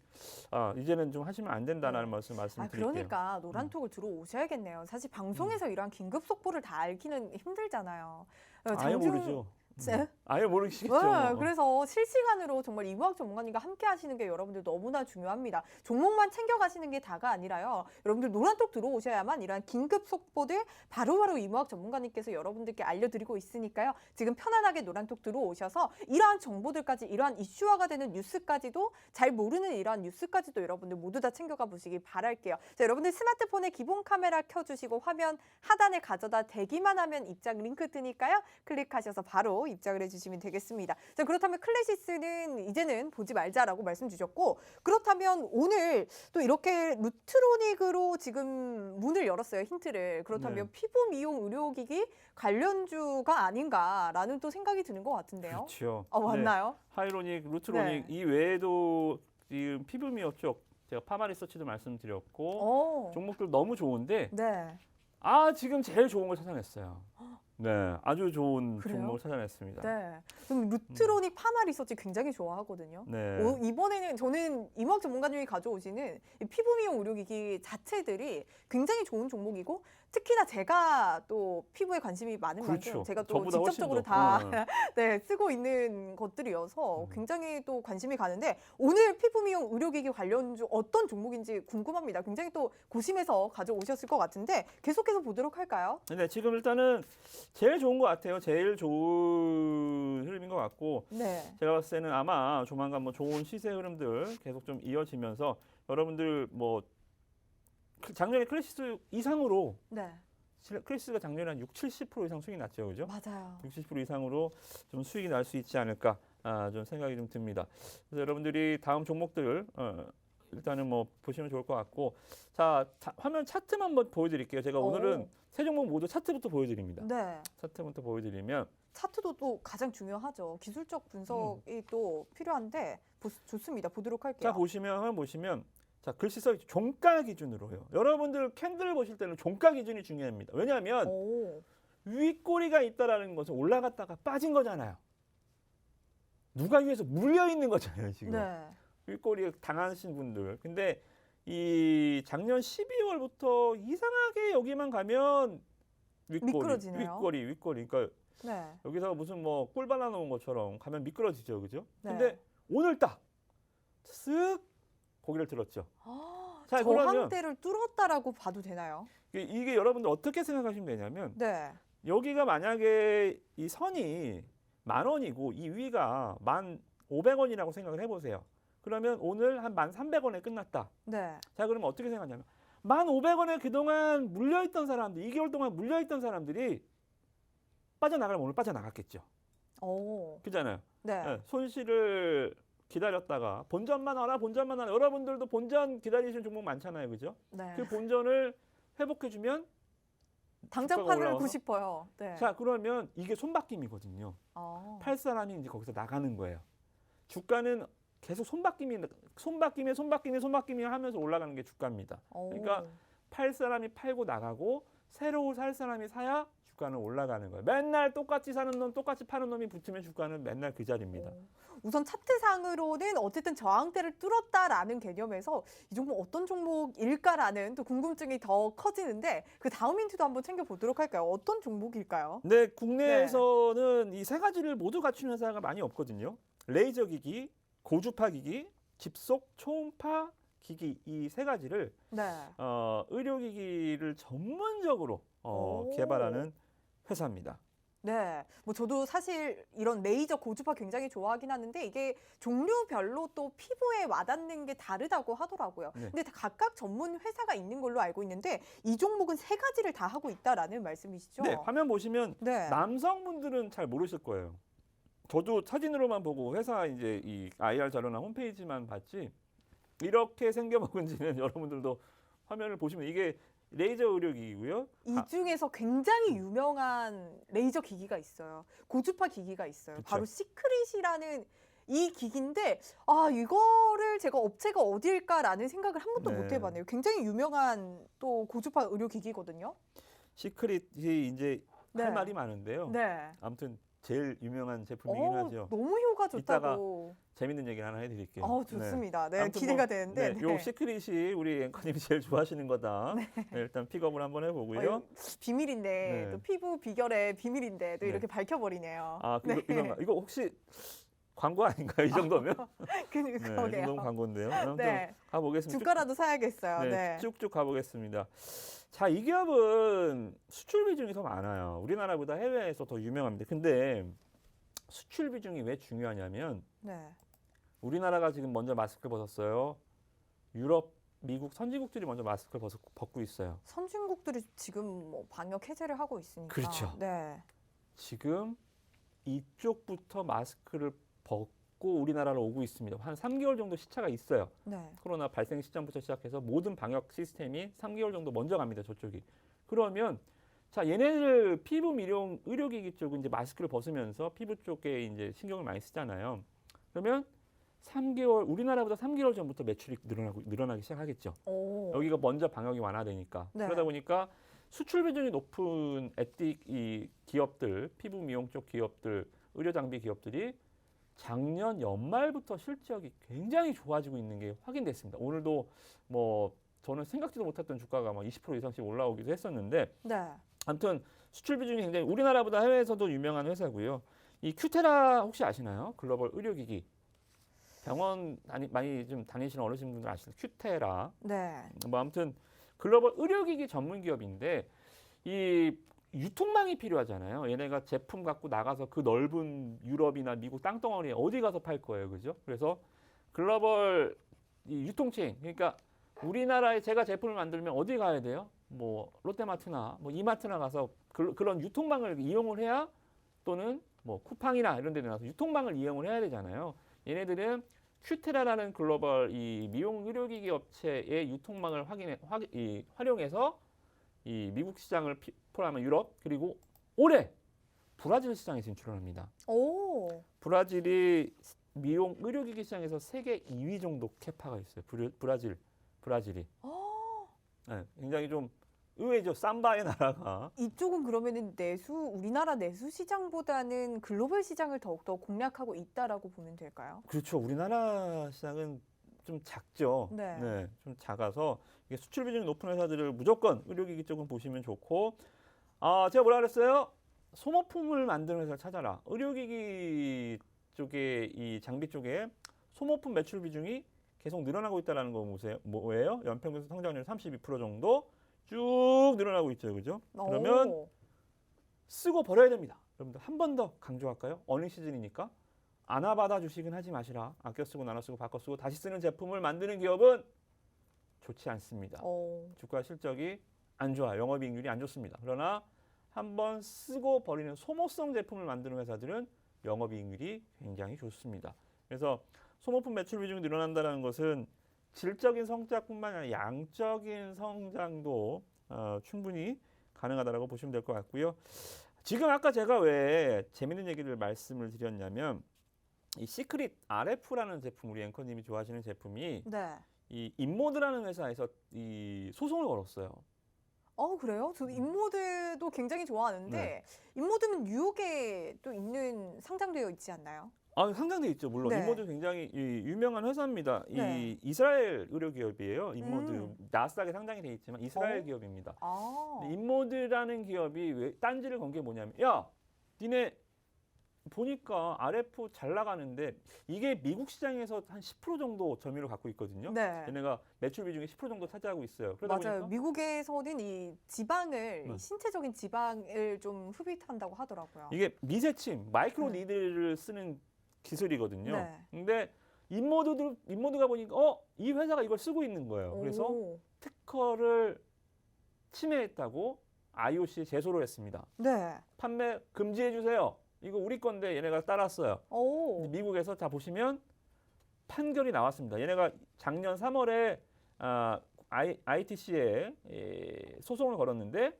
이제는 좀 하시면 안 된다는 말씀드릴게요. 그러니까 노란톡을 들어오셔야겠네요. 사실 방송에서 이러한 긴급 속보를 다 알기는 힘들잖아요. 아예 모르죠. 네? 아예 모르시겠죠. 네, 그래서 실시간으로 정말 이모학 전문가님과 함께 하시는 게 여러분들 너무나 중요합니다. 종목만 챙겨가시는 게 다가 아니라요. 여러분들 노란톡 들어오셔야만 이러한 긴급 속보들 바로바로 이모학 전문가님께서 여러분들께 알려드리고 있으니까요. 지금 편안하게 노란톡 들어오셔서 이러한 정보들까지 이러한 이슈화가 되는 뉴스까지도 잘 모르는 이러한 뉴스까지도 여러분들 모두 다 챙겨가 보시기 바랄게요. 자, 여러분들 스마트폰에 기본 카메라 켜주시고 화면 하단에 가져다 대기만 하면 입장 링크 뜨니까요. 클릭하셔서 바로 입장을 해주시면 되겠습니다. 자, 그렇다면 클래시스는 이제는 보지 말자라고 말씀 주셨고 그렇다면 오늘 또 이렇게 루트로닉으로 지금 문을 열었어요. 힌트를. 그렇다면 네. 피부 미용 의료기기 관련주가 아닌가라는 또 생각이 드는 것 같은데요. 그렇죠. 맞나요? 네. 하이로닉, 루트로닉 네. 이 외에도 지금 피부 미용 쪽 제가 파마리서치도 말씀드렸고 종목들 너무 좋은데 네. 지금 제일 좋은 걸 찾아냈어요. 네, 아주 좋은 그래요? 종목을 찾아냈습니다. 네. 저는 루트로닉 파마 리서치 굉장히 좋아하거든요. 네. 이번에는 저는 이모학 전문가님이 가져오시는 이 피부 미용 의료기기 자체들이 굉장히 좋은 종목이고 특히나 제가 또 피부에 관심이 많은 그렇죠. 만큼 제가 또 저보다 훨씬 직접적으로 더. 다 네, 쓰고 있는 것들이어서 굉장히 또 관심이 가는데 오늘 피부 미용 의료기기 관련주 어떤 종목인지 궁금합니다. 굉장히 또 고심해서 가져오셨을 것 같은데 계속해서 보도록 할까요? 네, 지금 일단은 제일 좋은 것 같아요. 제일 좋은 흐름인 것 같고 네. 제가 봤을 때는 아마 조만간 뭐 좋은 시세 흐름들 계속 좀 이어지면서 여러분들 뭐 작년에 클래시스 이상으로 네. 클래시스가 작년에 한 60-70% 이상 수익이 났죠, 그죠? 맞아요. 60% 이상으로 좀 수익이 날 수 있지 않을까 좀 생각이 좀 듭니다. 그래서 여러분들이 다음 종목들 일단은 뭐 보시면 좋을 것 같고 자 화면 차트만 한번 보여드릴게요. 제가 오늘은 세 종목 모두 차트부터 보여드립니다. 네. 차트부터 보여드리면 차트도 또 가장 중요하죠. 기술적 분석이 또 필요한데 좋습니다. 보도록 할게요. 자 보시면 자, 글씨 써 있죠. 종가 기준으로요. 여러분들 캔들 보실 때는 종가 기준이 중요합니다. 왜냐하면 오. 윗꼬리가 있다라는 것은 올라갔다가 빠진 거잖아요. 누가 위에서 물려 있는 거잖아요, 지금. 네. 윗꼬리 당하신 분들. 근데 이 작년 12월부터 이상하게 여기만 가면 미끄러지네요. 윗꼬리. 그러니까 네. 여기서 무슨 뭐 꿀 발라 놓은 것처럼 가면 미끄러지죠, 그죠? 네. 근데 오늘 딱 쓱 고개를 들었죠. 자, 저항대를 뚫었다라고 봐도 되나요? 이게 여러분들 어떻게 생각하시면 되냐면 네. 여기가 만약에 이 선이 10,000원이고 이 위가 1,500원이라고 생각을 해보세요. 그러면 오늘 한 1,300원에 끝났다. 네. 자, 그러면 어떻게 생각하냐면 1,500원에 그동안 물려있던 사람들, 2개월 동안 물려있던 사람들이 빠져나가면 오늘 빠져나갔겠죠. 오. 그잖아요. 네. 네, 손실을 기다렸다가 본전만 와라. 여러분들도 본전 기다리시는 종목 많잖아요, 그죠? 네. 그 본전을 회복해주면 당장 주가가 팔고 올라와서? 싶어요. 네. 자, 그러면 이게 손바뀜이거든요. 어. 팔 사람이 이제 거기서 나가는 거예요. 주가는 계속 손바뀜이 하면서 올라가는 게 주가입니다. 오. 그러니까 팔 사람이 팔고 나가고 새로 살 사람이 사야 주가는 올라가는 거예요. 맨날 똑같이 사는 놈, 똑같이 파는 놈이 붙으면 주가는 맨날 그 자리입니다. 우선 차트상으로는 어쨌든 저항대를 뚫었다라는 개념에서 이 종목 어떤 종목일까라는 또 궁금증이 더 커지는데 그 다음 힌트도 한번 챙겨보도록 할까요? 어떤 종목일까요? 근데 국내에서는 이 세 가지를 모두 갖춘 회사가 많이 없거든요. 레이저 기기, 고주파 기기, 집속 초음파 기기 이 세 가지를 네. 의료기기를 전문적으로 오. 개발하는 회사입니다. 네. 뭐 저도 사실 이런 레이저 고주파 굉장히 좋아하긴 하는데 이게 종류별로 또 피부에 와닿는 게 다르다고 하더라고요. 네. 근데 다 각각 전문 회사가 있는 걸로 알고 있는데 이 종목은 세 가지를 다 하고 있다라는 말씀이시죠? 네, 화면 보시면 네. 남성분들은 잘 모르실 거예요. 저도 사진으로만 보고 회사 이제 이 IR 자료나 홈페이지만 봤지 이렇게 생겨먹은지는 여러분들도 화면을 보시면 이게 레이저 의료기기고요. 이 중에서 굉장히 유명한 레이저 기기가 있어요. 고주파 기기가 있어요. 그쵸. 바로 시크릿이라는 이 기기인데 아 이거를 제가 업체가 어디일까라는 생각을 한 번도 네. 못 해봤네요. 굉장히 유명한 또 고주파 의료 기기거든요. 시크릿이 이제 네. 할 말이 많은데요. 네. 아무튼 제일 유명한 제품이긴 하죠. 너무 효과 좋다고. 재밌는 얘기 하나 해드릴게요. 좋습니다. 네, 아무튼 기대가 뭐, 되는데. 네, 요 시크릿이 우리 앵커님이 제일 좋아하시는 거다. 네, 일단 픽업을 한번 해보고요. 이거 비밀인데 네. 또 피부 비결의 비밀인데 또 네. 이렇게 밝혀버리네요. 아, 네. 이거 혹시 광고 아닌가요? 이 정도면? 네, 이 그러게요. 정도면 광고인데요. 아무튼 네. 가보겠습니다. 주가라도 사야겠어요. 네, 네. 쭉쭉 가보겠습니다. 자, 이 기업은 수출 비중이 더 많아요. 우리나라보다 해외에서 더 유명합니다. 근데 수출 비중이 왜 중요하냐면 네. 우리나라가 지금 먼저 마스크를 벗었어요. 유럽, 미국 선진국들이 먼저 마스크를 벗고 있어요. 선진국들이 지금 뭐 방역 해제를 하고 있으니까. 그렇죠. 네. 지금 이쪽부터 마스크를 벗고 우리나라로 오고 있습니다. 한 3개월 정도 시차가 있어요. 네. 코로나 발생 시점부터 시작해서 모든 방역 시스템이 3개월 정도 먼저 갑니다. 저쪽이. 그러면 자, 얘네들 피부 미용 의료기기 쪽은 이제 마스크를 벗으면서 피부 쪽에 이제 신경을 많이 쓰잖아요. 그러면 3개월 우리나라보다 3개월 전부터 매출이 늘어나기 시작하겠죠. 오. 여기가 먼저 방역이 완화되니까. 네. 그러다 보니까 수출 비중이 높은 에틱 이 기업들, 피부 미용 쪽 기업들, 의료 장비 기업들이 작년 연말부터 실적이 굉장히 좋아지고 있는 게 확인됐습니다. 오늘도 뭐 저는 생각지도 못했던 주가가 막 20% 이상씩 올라오기도 했었는데 네. 아무튼 수출 비중이 굉장히 우리나라보다 해외에서도 유명한 회사고요. 이 큐테라 혹시 아시나요? 글로벌 의료기기. 병원 많이 좀 다니시는 어르신분들 아시는 큐테라. 네. 뭐 아무튼 글로벌 의료기기 전문 기업인데 이 유통망이 필요하잖아요. 얘네가 제품 갖고 나가서 그 넓은 유럽이나 미국 땅덩어리에 어디 가서 팔 거예요. 그죠? 그래서 글로벌 이 유통체인 그러니까 우리나라에 제가 제품을 만들면 어디 가야 돼요? 뭐 롯데마트나 뭐 이마트나 가서 그런 유통망을 이용을 해야 또는 뭐 쿠팡이나 이런 데 나가서 유통망을 이용을 해야 되잖아요. 얘네들은 큐테라라는 글로벌 이 미용 의료기기 업체의 유통망을 활용해서 이 미국 시장을 포함한 유럽 그리고 올해 브라질 시장에 진출을 합니다. 오. 브라질이 미용 의료기기 시장에서 세계 2위 정도 캐파가 있어요. 브라질. 브라질이. 네, 굉장히 좀 의외죠. 삼바의 나라가. 이쪽은 그러면은 우리나라 내수 시장보다는 글로벌 시장을 더욱더 공략하고 있다라고 보면 될까요? 그렇죠. 우리나라 시장은 좀 작죠. 네. 좀 작아서 이게 수출 비중이 높은 회사들을 무조건 의료기기 쪽은 보시면 좋고, 제가 뭐라 그랬어요? 소모품을 만드는 회사를 찾아라. 의료기기 쪽에 이 장비 쪽에 소모품 매출 비중이 계속 늘어나고 있다는 거 뭐예요? 연평균 성장률 32% 정도 쭉 늘어나고 있죠, 그죠? 그러면 오. 쓰고 버려야 됩니다. 여러분들 한 번 더 강조할까요? 어닝 시즌이니까 아나바다 주식은 하지 마시라. 아껴 쓰고 나눠 쓰고 바꿔 쓰고 다시 쓰는 제품을 만드는 기업은 좋지 않습니다. 주가 실적이 안 좋아요. 영업이익률이 안 좋습니다. 그러나 한번 쓰고 버리는 소모성 제품을 만드는 회사들은 영업이익률이 굉장히 좋습니다. 그래서 소모품 매출 비중이 늘어난다는 것은 질적인 성장뿐만 아니라 양적인 성장도 충분히 가능하다고 보시면 될 것 같고요. 지금 아까 제가 왜 재밌는 얘기를 말씀을 드렸냐면 이 시크릿 RF라는 제품, 우리 앵커님이 좋아하시는 제품이 네. 이 인모드라는 회사에서 이 소송을 걸었어요. 그래요? 저 인모드도 굉장히 좋아하는데 네. 인모드는 뉴욕에 또 있는 상장되어 있지 않나요? 상장돼 있죠. 물론 네. 인모드 굉장히 유명한 회사입니다. 네. 이 이스라엘 의료 기업이에요. 인모드 음. 나스닥에 상장이 돼 있지만 이스라엘 어? 기업입니다. 아. 근데 인모드라는 기업이 왜 딴지를 건 게 뭐냐면, 야, 니네 보니까 RF 잘 나가는데 이게 미국 시장에서 한 10% 정도 점유율을 갖고 있거든요. 네. 얘네가 매출 비중이 10% 정도 차지하고 있어요. 그러다 맞아요. 보니까 미국에서는 이 지방을 네. 신체적인 지방을 좀 흡입한다고 하더라고요. 이게 미세침, 마이크로 네. 니들을 쓰는 기술이거든요. 네. 근데 인모드가 보니까 이 회사가 이걸 쓰고 있는 거예요. 그래서 오. 특허를 침해했다고 IOC에 제소를 했습니다. 네. 판매 금지해 주세요. 이거 우리 건데 얘네가 따랐어요. 오. 근데 미국에서 자 보시면 판결이 나왔습니다. 얘네가 작년 3월에 ITC에 소송을 걸었는데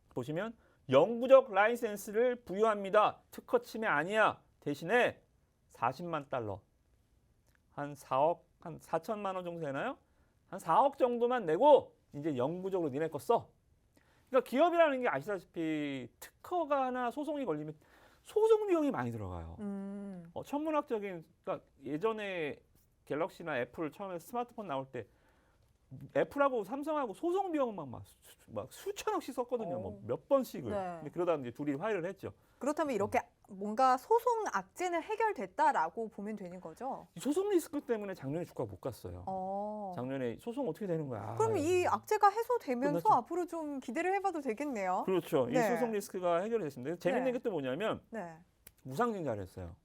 보시면 영구적 라이센스를 부여합니다. 특허 침해 아니야. 대신에 40만 달러, 한 4천만 원 정도 되나요? 한 4억 정도만 내고 이제 영구적으로 니네 거 써. 그러니까 기업이라는 게 아시다시피 특허가 하나 소송이 걸리면 소송 비용이 많이 들어가요. 천문학적인, 그러니까 예전에 갤럭시나 애플 처음에 스마트폰 나올 때 애플하고 삼성하고 소송 비용만 막 수천억씩 썼거든요. 뭐 몇 번씩을. 네. 근데 그러다 이제 둘이 화해를 했죠. 그렇다면 이렇게 뭔가 소송 악재는 해결됐다라고 보면 되는 거죠? 이 소송 리스크 때문에 작년에 주가가 못 갔어요. 작년에 소송 어떻게 되는 거야? 그럼 이 악재가 해소되면서 끝났죠. 앞으로 좀 기대를 해봐도 되겠네요. 그렇죠. 이 네. 소송 리스크가 해결이 됐습니다. 재밌는 네. 게 또 뭐냐면 네. 무상증자를 했어요.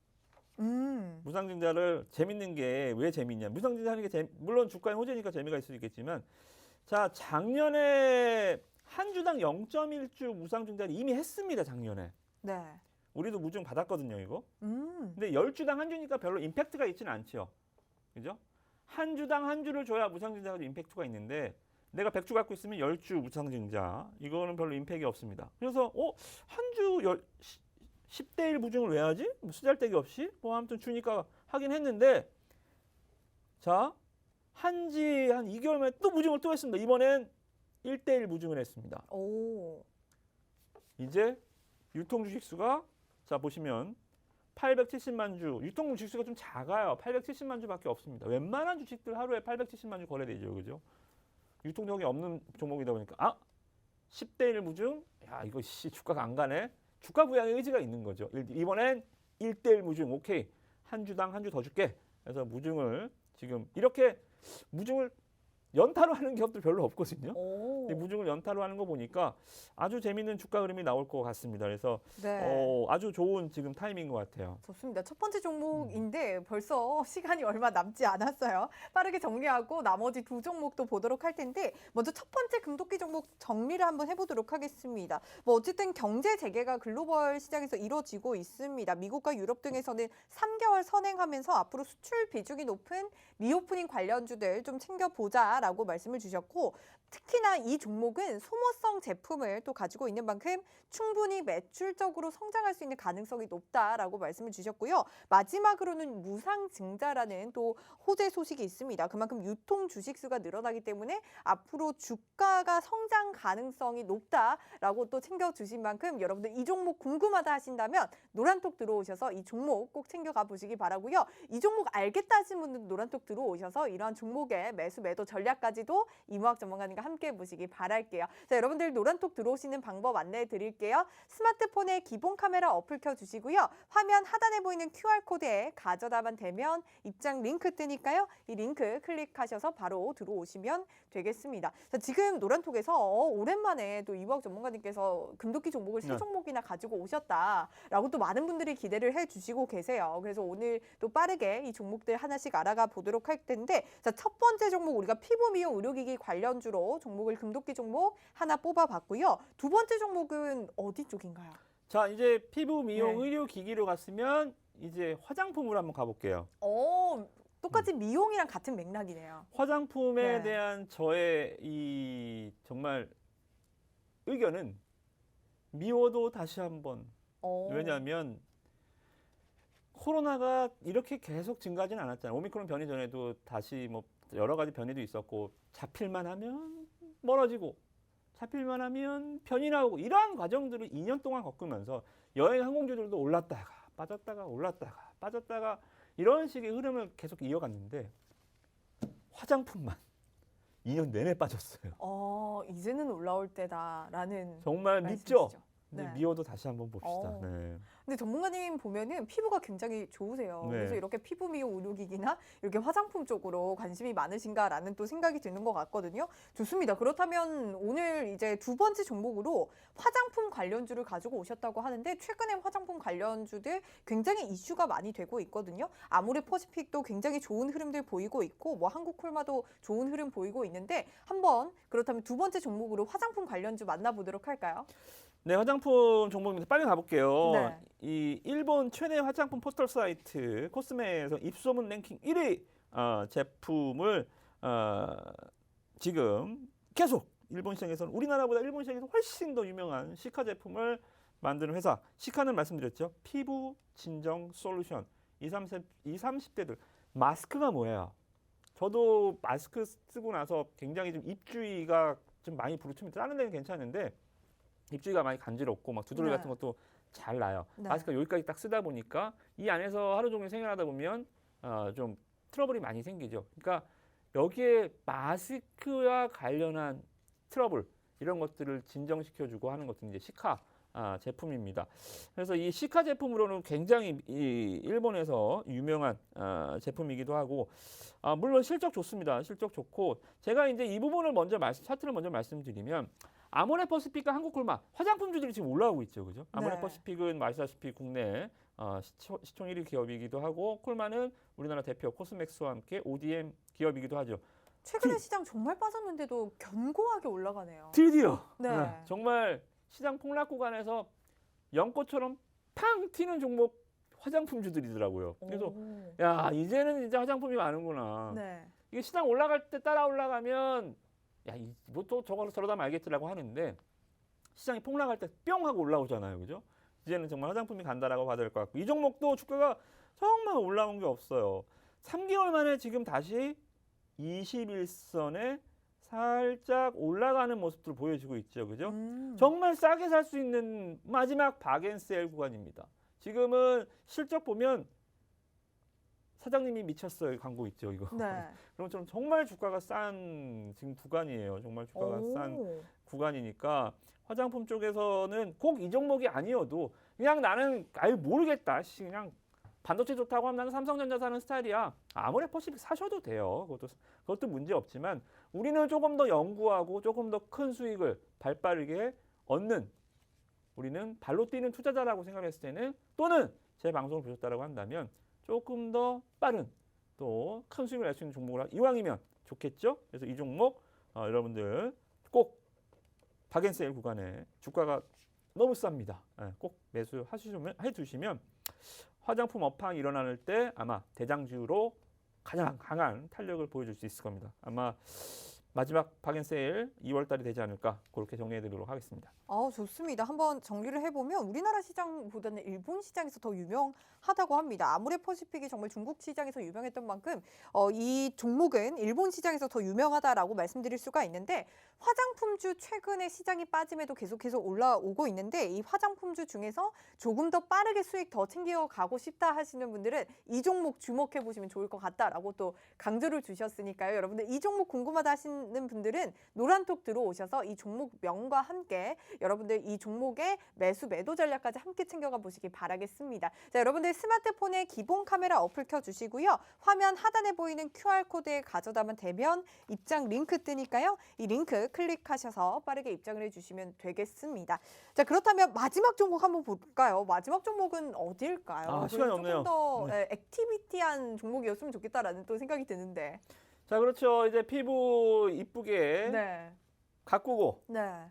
무상증자를 재밌는 게 왜 재밌냐? 무상증자 하는 게 물론 주가의 호재니까 재미가 있을 수 있겠지만, 자 작년에 한 주당 0.1주 무상증자를 이미 했습니다. 작년에. 네. 우리도 무증 받았거든요, 이거. 음. 근데 10주당 한 주니까 별로 임팩트가 있지는 않죠. 그죠? 한 주당 한 주를 줘야 무상증자가 임팩트가 있는데 내가 100주 갖고 있으면 10주 무상증자. 이거는 별로 임팩이 없습니다. 그래서 한 주 10대 1 무증을 왜 하지? 뭐 쓰잘데기 없이? 뭐 아무튼 주니까 하긴 했는데 자, 한 2개월 만에 또 무증을 또 했습니다. 이번엔 1대 1 무증을 했습니다. 오. 이제 유통 주식 수가 자 보시면 870만 주, 유통 주식 수가 좀 작아요. 870만 주밖에 없습니다. 웬만한 주식들 하루에 870만 주 거래되죠. 그죠? 유통력이 없는 종목이다 보니까 10대 1 무증? 야, 이거 주가가 안 가네. 주가 부양의 의지가 있는 거죠. 이번엔 1대 1 무증. 오케이. 한 주당 한 주 더 줄게. 그래서 무증을 지금 이렇게 무증을 연타로 하는 기업들 별로 없거든요. 이 무증을 연타로 하는 거 보니까 아주 재밌는 주가 흐름이 나올 것 같습니다. 그래서 네. 아주 좋은 지금 타이밍인 것 같아요. 좋습니다. 첫 번째 종목인데 벌써 시간이 얼마 남지 않았어요. 빠르게 정리하고 나머지 두 종목도 보도록 할 텐데 먼저 첫 번째 금도끼 종목 정리를 한번 해보도록 하겠습니다. 뭐 어쨌든 경제 재개가 글로벌 시장에서 이루어지고 있습니다. 미국과 유럽 등에서는 3개월 선행하면서 앞으로 수출 비중이 높은 리오프닝 관련주들 좀 챙겨보자. 높다라고 말씀을 주셨고 특히나 이 종목은 소모성 제품을 또 가지고 있는 만큼 충분히 매출적으로 성장할 수 있는 가능성이 높다라고 말씀을 주셨고요. 마지막으로는 무상증자라는 또 호재 소식이 있습니다. 그만큼 유통 주식수가 늘어나기 때문에 앞으로 주가가 성장 가능성이 높다라고 또 챙겨주신 만큼 여러분들 이 종목 궁금하다 하신다면 노란톡 들어오셔서 이 종목 꼭 챙겨가 보시기 바라고요. 이 종목 알겠다 하신 분들은 노란톡 들어오셔서 이러한 종목의 매수 매도 전략까지도 이무학 전문가님과 함께 보시기 바랄게요. 자, 여러분들 노란톡 들어오시는 방법 안내해 드릴게요. 스마트폰에 기본 카메라 어플 켜주시고요. 화면 하단에 보이는 QR코드에 가져다만 되면 입장 링크 뜨니까요. 이 링크 클릭하셔서 바로 들어오시면 되겠습니다. 자, 지금 노란톡에서 오랜만에 또 이무학 전문가님께서 금도끼 종목을 세 종목이나 가지고 오셨다라고 또 많은 분들이 기대를 해주시고 계세요. 그래서 오늘 또 빠르게 이 종목들 하나씩 알아가 보도록 할 텐데 자, 첫 번째 종목 우리가 피부 미용 의료기기 관련주로 종목을 금도끼 종목 하나 뽑아봤고요. 두 번째 종목은 어디 쪽인가요? 자, 이제 피부 미용 네. 의료기기로 갔으면 이제 화장품으로 한번 가볼게요. 똑같이 미용이랑 같은 맥락이네요. 화장품에 네. 대한 저의 이 정말 의견은 미워도 다시 한번. 왜냐하면 코로나가 이렇게 계속 증가하지는 않았잖아요. 오미크론 변이 전에도 다시 뭐 여러 가지 변이도 있었고 잡힐만 하면 멀어지고 잡힐만 하면 변이 나오고 이러한 과정들을 2년 동안 겪으면서 여행 항공주들도 올랐다가 빠졌다가 올랐다가 빠졌다가 이런 식의 흐름을 계속 이어갔는데 화장품만 2년 내내 빠졌어요. 이제는 올라올 때다라는 정말 말씀이시죠? 밉죠? 근데 네. 미워도 다시 한번 봅시다. 네. 근데 전문가님 보면은 피부가 굉장히 좋으세요. 네. 그래서 이렇게 피부 미용 의료기기나 이렇게 화장품 쪽으로 관심이 많으신가라는 또 생각이 드는 것 같거든요. 좋습니다. 그렇다면 오늘 이제 두 번째 종목으로 화장품 관련주를 가지고 오셨다고 하는데 최근에 화장품 관련주들 굉장히 이슈가 많이 되고 있거든요. 아모레퍼시픽도 굉장히 좋은 흐름들 보이고 있고 뭐 한국콜마도 좋은 흐름 보이고 있는데 한번 그렇다면 두 번째 종목으로 화장품 관련주 만나보도록 할까요? 네, 화장품 종목입니다. 빨리 가볼게요. 네. 이 일본 최대 화장품 포털 사이트 코스메에서 입소문 랭킹 1위 제품을 지금 계속 일본 시장에서는 우리나라보다 일본 시장에서 훨씬 더 유명한 시카 제품을 만드는 회사. 시카는 말씀드렸죠. 피부 진정 솔루션. 20, 30대들 마스크가 뭐예요? 저도 마스크 쓰고 나서 굉장히 좀 입주위가 좀 많이 부르침이 다른 데는 괜찮은데 입주위가 많이 간지럽고 막 두드러기 네. 같은 것도 잘 나요. 네. 마스크가 여기까지 딱 쓰다 보니까 이 안에서 하루 종일 생활하다 보면 좀 트러블이 많이 생기죠. 그러니까 여기에 마스크와 관련한 트러블 이런 것들을 진정시켜주고 하는 것들이 이제 시카 제품입니다. 그래서 이 시카 제품으로는 굉장히 이 일본에서 유명한 제품이기도 하고 물론 실적 좋습니다. 실적 좋고 제가 이제 이 부분을 차트를 먼저 말씀드리면 아모레퍼시픽과 한국콜마 화장품주들이 지금 올라오고 있죠, 그죠? 아모레퍼시픽은 아시다시피 국내 시총 1위 기업이기도 하고 콜마는 우리나라 대표 코스맥스와 함께 ODM 기업이기도 하죠. 최근에 시장 정말 빠졌는데도 견고하게 올라가네요. 드디어 네. 정말 시장 폭락 구간에서 연꽃처럼 팡 튀는 종목 화장품주들이더라고요. 그래서 야 이제는 진짜 화장품이 많은구나. 네. 이게 시장 올라갈 때 따라 올라가면 야, 뭐 또 저러다 말겠지라고 하는데 시장이 폭락할 때 뿅 하고 올라오잖아요. 그죠? 이제는 정말 화장품이 간다라고 봐야 될 것 같고 이 종목도 주가가 정말 올라온 게 없어요. 3개월 만에 지금 다시 21선에 살짝 올라가는 모습들을 보여주고 있죠. 그죠? 정말 싸게 살 수 있는 마지막 박앤셀 구간입니다. 지금은 실적 보면 사장님이 미쳤어요. 광고 있죠, 이거. 네. 그럼 정말 주가가 싼 지금 구간이에요. 정말 주가가 싼 구간이니까 화장품 쪽에서는 꼭 이 종목이 아니어도 그냥 나는 아유 모르겠다. 그냥 반도체 좋다고 하면 나는 삼성전자 사는 스타일이야. 아모레퍼시픽 사셔도 돼요. 그것도 문제 없지만 우리는 조금 더 연구하고 조금 더 큰 수익을 발빠르게 얻는 우리는 발로 뛰는 투자자라고 생각했을 때는 또는 제 방송을 보셨다라고 한다면 조금 더 빠른 또 큰 수익을 낼 수 있는 종목을 이왕이면 좋겠죠. 그래서 이 종목 여러분들 꼭 박앤세일 구간에 주가가 너무 쌉니다. 꼭 매수해두시면 화장품 업황이 일어날 때 아마 대장주로 가장 강한 탄력을 보여줄 수 있을 겁니다. 아마 마지막 박앤 세일 2월 달이 되지 않을까 그렇게 정리해 드리도록 하겠습니다. 좋습니다. 한번 정리를 해보면 우리나라 시장보다는 일본 시장에서 더 유명하다고 합니다. 아모레퍼시픽이 정말 중국 시장에서 유명했던 만큼 이 종목은 일본 시장에서 더 유명하다라고 말씀드릴 수가 있는데 화장품주 최근에 시장이 빠짐에도 계속해서 올라오고 있는데 이 화장품주 중에서 조금 더 빠르게 수익 더 챙겨가고 싶다 하시는 분들은 이 종목 주목해 보시면 좋을 것 같다라고 또 강조를 주셨으니까요. 여러분들 이 종목 궁금하다 하시는 분들은 노란톡 들어오셔서 이 종목 명과 함께 여러분들 이 종목의 매수 매도 전략까지 함께 챙겨가 보시기 바라겠습니다. 자, 여러분들 스마트폰에 기본 카메라 어플 켜주시고요. 화면 하단에 보이는 QR코드에 가져다만 대면 입장 링크 뜨니까요. 이 링크 클릭하셔서 빠르게 입장을 해주시면 되겠습니다. 자, 그렇다면 마지막 종목 한번 볼까요? 마지막 종목은 어디일까요? 시간이 없네요. 조금 더 액티비티한 종목이었으면 좋겠다라는 또 생각이 드는데. 자, 그렇죠. 이제 피부 이쁘게 네. 가꾸고 네.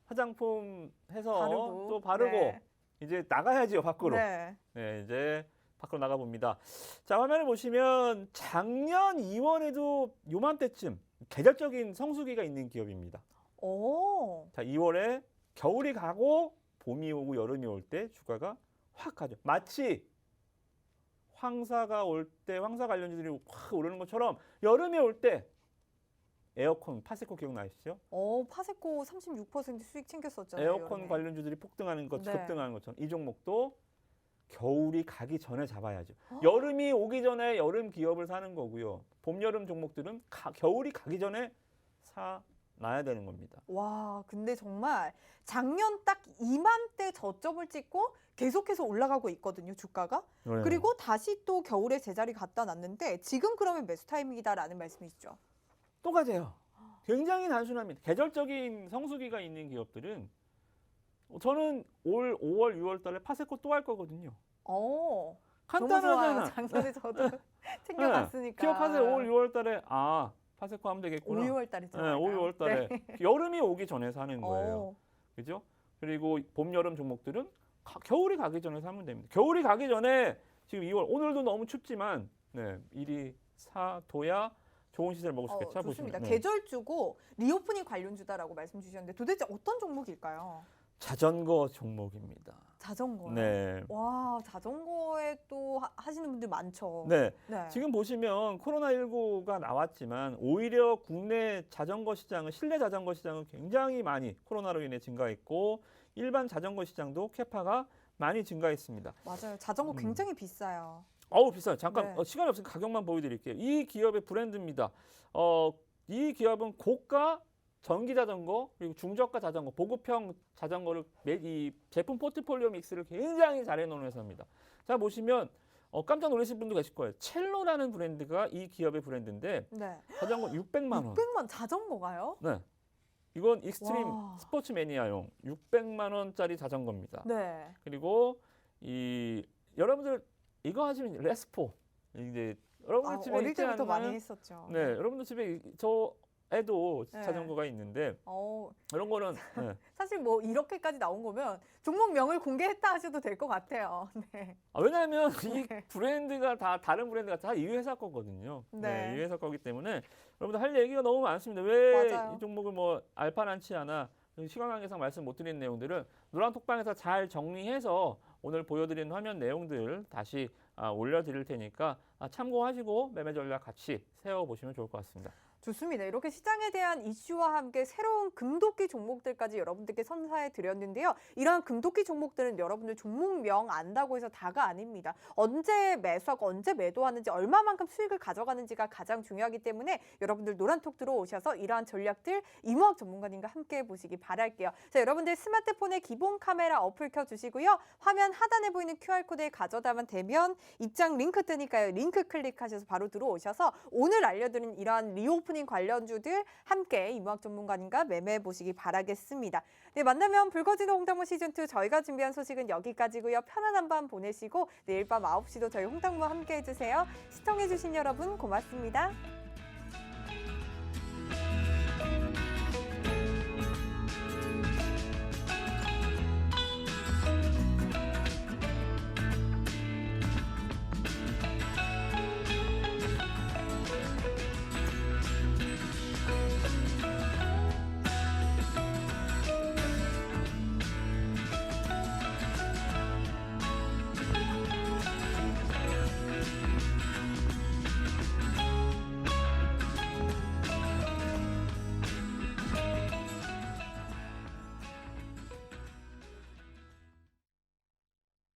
화장품 해서 바르고. 또 바르고 네. 이제 나가야지요, 밖으로. 네. 네, 이제 밖으로 나가 봅니다. 자, 화면을 보시면 작년 2월에도 요맘때쯤 계절적인 성수기가 있는 기업입니다. 오. 자, 2월에 겨울이 가고 봄이 오고 여름이 올 때 주가가 확 가죠. 마치 황사가 올 때 황사 관련주들이 확 오르는 것처럼 여름에 올 때 에어컨 파세코 기억나시죠? 파세코 36% 수익 챙겼었잖아요. 에어컨 여름에. 관련주들이 폭등하는 것, 네. 급등하는 것처럼 이 종목도 겨울이 가기 전에 잡아야죠. 여름이 오기 전에 여름 기업을 사는 거고요. 봄, 여름 종목들은 겨울이 가기 전에 사놔야 되는 겁니다. 와, 근데 정말 작년 딱 이맘때 저점을 찍고 계속해서 올라가고 있거든요, 주가가. 네. 그리고 다시 또 겨울에 제자리 갖다 놨는데 지금 그러면 매수 타이밍이다라는 말씀이시죠? 똑같아요. 굉장히 단순합니다. 계절적인 성수기가 있는 기업들은 저는 올 5월, 6월 달에 파세코 또 할 거거든요. 너무 간단하잖아. 좋아요. 작년에 저도 챙겨갔으니까. 기억하세요. 5월, 6월 달에 파세코 하면 되겠구나. 5, 6월 달에 네, 5, 6월 달에 여름이 오기 전에 사는 거예요. 그죠? 그리고 봄, 여름 종목들은 겨울이 가기 전에 사면 됩니다. 겨울이 가기 전에 지금 2월 오늘도 너무 춥지만 미리 사둬야 좋은 시세를 먹을 수 있게 찾아보시면. 좋습니다. 계절주고 리오프닝 관련주다라고 말씀 주셨는데 도대체 어떤 종목일까요? 자전거 종목입니다. 자전거요? 네. 와, 자전거에 또 하시는 분들 많죠. 네. 네. 지금 보시면 코로나19가 나왔지만 오히려 국내 자전거 시장은 실내 자전거 시장은 굉장히 많이 코로나로 인해 증가했고 일반 자전거 시장도 캐파가 많이 증가했습니다. 맞아요. 자전거 굉장히 비싸요. 비싸요. 잠깐 시간이 없으니까 가격만 보여드릴게요. 이 기업의 브랜드입니다. 이 기업은 고가 전기 자전거 그리고 중저가 자전거, 보급형 자전거를 이 제품 포트폴리오 믹스를 굉장히 잘 해놓은 회사입니다. 자 보시면 깜짝 놀라실 분도 계실 거예요. 첼로라는 브랜드가 이 기업의 브랜드인데 네. 자전거 600만 원. 600만 자전거가요? 네. 이건 익스트림 와. 스포츠 매니아용 600만 원짜리 자전거입니다. 네. 그리고 이 여러분들 이거 하시면 레스포 이제 여러분들 집에 어릴 있지 때부터 않나요? 많이 했었죠. 네, 여러분들 집에 저 애도 네. 자전거가 있는데 어, 이런 거는 사실 뭐 이렇게까지 나온 거면 종목명을 공개했다 하셔도 될 것 같아요. 네. 왜냐하면 이 네. 브랜드가 다 다른 브랜드가 다 이 회사 거거든요. 네. 이 회사 거기 때문에 여러분들 할 얘기가 너무 많습니다. 왜 맞아요. 이 종목을 뭐 알파란치 하나 시간 관계상 말씀 못 드린 내용들은 노란 톡방에서 잘 정리해서 오늘 보여드린 화면 내용들 다시 올려드릴 테니까 참고하시고 매매 전략 같이 세워보시면 좋을 것 같습니다. 좋습니다. 이렇게 시장에 대한 이슈와 함께 새로운 금도끼 종목들까지 여러분들께 선사해 드렸는데요. 이러한 금도끼 종목들은 여러분들 종목명 안다고 해서 다가 아닙니다. 언제 매수하고 언제 매도하는지 얼마만큼 수익을 가져가는지가 가장 중요하기 때문에 여러분들 노란톡 들어오셔서 이러한 전략들 이무학 전문가님과 함께 해보시기 바랄게요. 자, 여러분들 스마트폰에 기본 카메라 어플 켜주시고요. 화면 하단에 보이는 QR코드에 가져다만 대면 입장 링크 뜨니까요. 링크 클릭하셔서 바로 들어오셔서 오늘 알려드린 이러한 리오프닝 관련주들 함께 이무학 전문가님과 매매해 보시기 바라겠습니다. 네, 만나면 불거지는 홍당무 시즌2 저희가 준비한 소식은 여기까지고요. 편안한 밤 보내시고 내일 밤 9시도 저희 홍당무와 함께 해주세요. 시청해주신 여러분 고맙습니다.